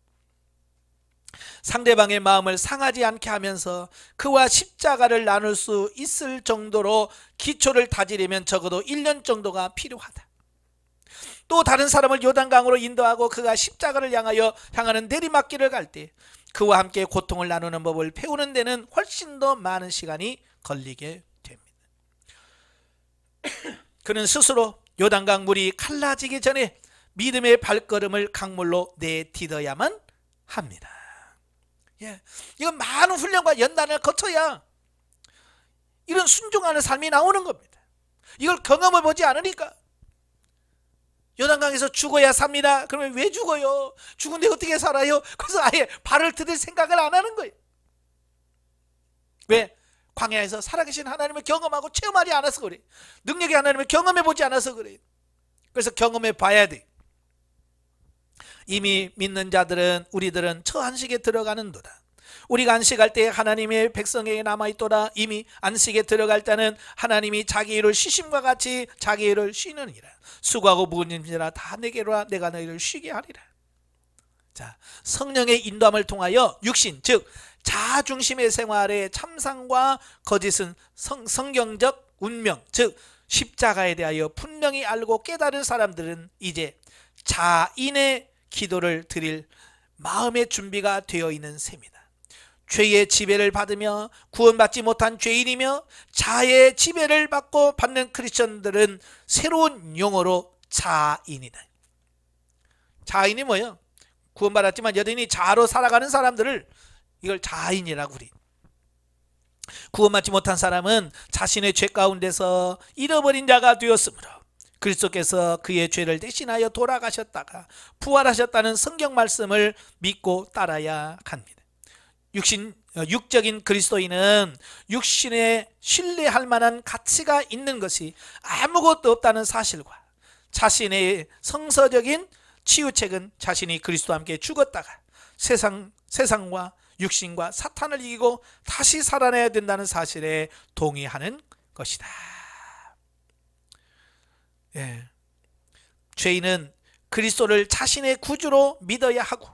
상대방의 마음을 상하지 않게 하면서 그와 십자가를 나눌 수 있을 정도로 기초를 다지려면 적어도 1년 정도가 필요하다. 또 다른 사람을 요단강으로 인도하고 그가 십자가를 향하는 내리막길을 갈 때 그와 함께 고통을 나누는 법을 배우는 데는 훨씬 더 많은 시간이 걸리게 됩니다. 그는 스스로 요단강 물이 갈라지기 전에 믿음의 발걸음을 강물로 내딛어야만 합니다. 예, 이건 많은 훈련과 연단을 거쳐야 이런 순종하는 삶이 나오는 겁니다. 이걸 경험해 보지 않으니까 요단강에서 죽어야 삽니다. 그러면 왜 죽어요? 죽은데 어떻게 살아요? 그래서 아예 발을 들일 생각을 안 하는 거예요. 왜? 광야에서 살아계신 하나님을 경험하고 체험하지 않아서 그래요. 능력의 하나님을 경험해 보지 않아서 그래요. 그래서 경험해 봐야 돼요. 이미 믿는 자들은 우리들은 처안식에 들어가는도다. 우리가 안식할 때 하나님의 백성에게 남아있도다. 이미 안식에 들어갈 때는 하나님이 자기 일을 쉬심과 같이 자기 일을 쉬느니라. 수고하고 무거운 짐지라 다 내게로 와, 내가 너희를 쉬게 하리라. 자, 성령의 인도함을 통하여 육신, 즉 자아중심의 생활의 참상과 거짓은 성경적 운명, 즉 십자가에 대하여 분명히 알고 깨달은 사람들은 이제 자인의 기도를 드릴 마음의 준비가 되어 있는 셈이다. 죄의 지배를 받으며 구원받지 못한 죄인이며 자의 지배를 받고 받는 크리스천들은 새로운 용어로 자인이다. 자인이 뭐예요? 구원받았지만 여전히 자아로 살아가는 사람들을 이걸 자인이라고 그래. 구원받지 못한 사람은 자신의 죄 가운데서 잃어버린 자가 되었으므로 그리스도께서 그의 죄를 대신하여 돌아가셨다가 부활하셨다는 성경 말씀을 믿고 따라야 합니다. 육적인 그리스도인은 육신에 신뢰할 만한 가치가 있는 것이 아무것도 없다는 사실과 자신의 성서적인 치유책은 자신이 그리스도와 함께 죽었다가 세상과 육신과 사탄을 이기고 다시 살아나야 된다는 사실에 동의하는 것이다. 예. 죄인은 그리스도를 자신의 구주로 믿어야 하고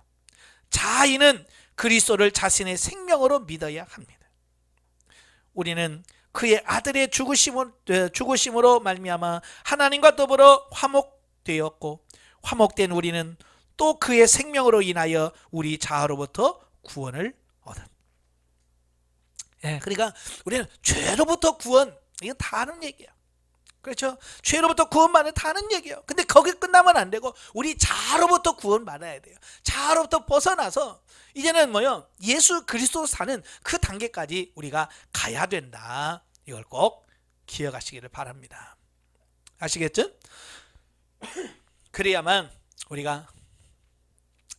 자인은 그리스도를 자신의 생명으로 믿어야 합니다. 우리는 그의 아들의 죽으심으로 말미암아 하나님과 더불어 화목되었고 화목된 우리는 또 그의 생명으로 인하여 우리 자아로부터 구원을 얻은. 예, 그러니까 우리는 죄로부터 구원, 이건 다 아는 얘기야. 그렇죠? 죄로부터 구원받는 다 아는 얘기예요. 근데 거기 끝나면 안 되고 우리 자아로부터 구원받아야 돼요. 자아로부터 벗어나서 이제는 뭐요? 예수 그리스도 사는 그 단계까지 우리가 가야 된다. 이걸 꼭 기억하시기를 바랍니다. 아시겠죠? 그래야만 우리가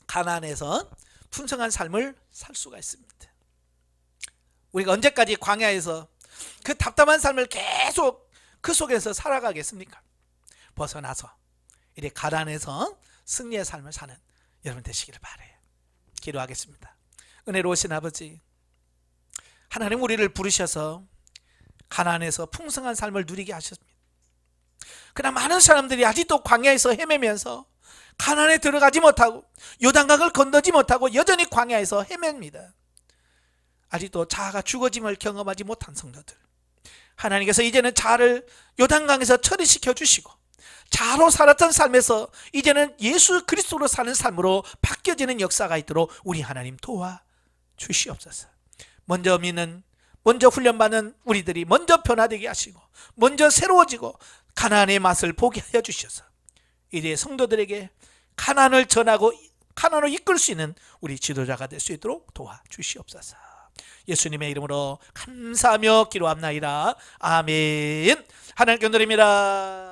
가나안에서 풍성한 삶을 살 수가 있습니다. 우리가 언제까지 광야에서 그 답답한 삶을 계속 그 속에서 살아가겠습니까? 벗어나서 이제 가나안에서 승리의 삶을 사는 여러분 되시기를 바라요. 기도하겠습니다. 은혜로우신 아버지, 하나님 우리를 부르셔서 가나안에서 풍성한 삶을 누리게 하셨습니다. 그러나 많은 사람들이 아직도 광야에서 헤매면서 가나안에 들어가지 못하고 요단강을 건너지 못하고 여전히 광야에서 헤맵니다. 아직도 자아가 죽어짐을 경험하지 못한 성도들, 하나님께서 이제는 자아를 요단강에서 처리시켜 주시고 자아로 살았던 삶에서 이제는 예수 그리스도로 사는 삶으로 바뀌어지는 역사가 있도록 우리 하나님 도와주시옵소서. 먼저 믿는, 먼저 훈련받는 우리들이 먼저 변화되게 하시고 먼저 새로워지고 가나안의 맛을 보게 하여 주셔서 이제 성도들에게 가나안을 전하고 가나안을 이끌 수 있는 우리 지도자가 될 수 있도록 도와주시옵소서. 예수님의 이름으로 감사하며 기도합나이다. 아멘. 하나님께 드립니다.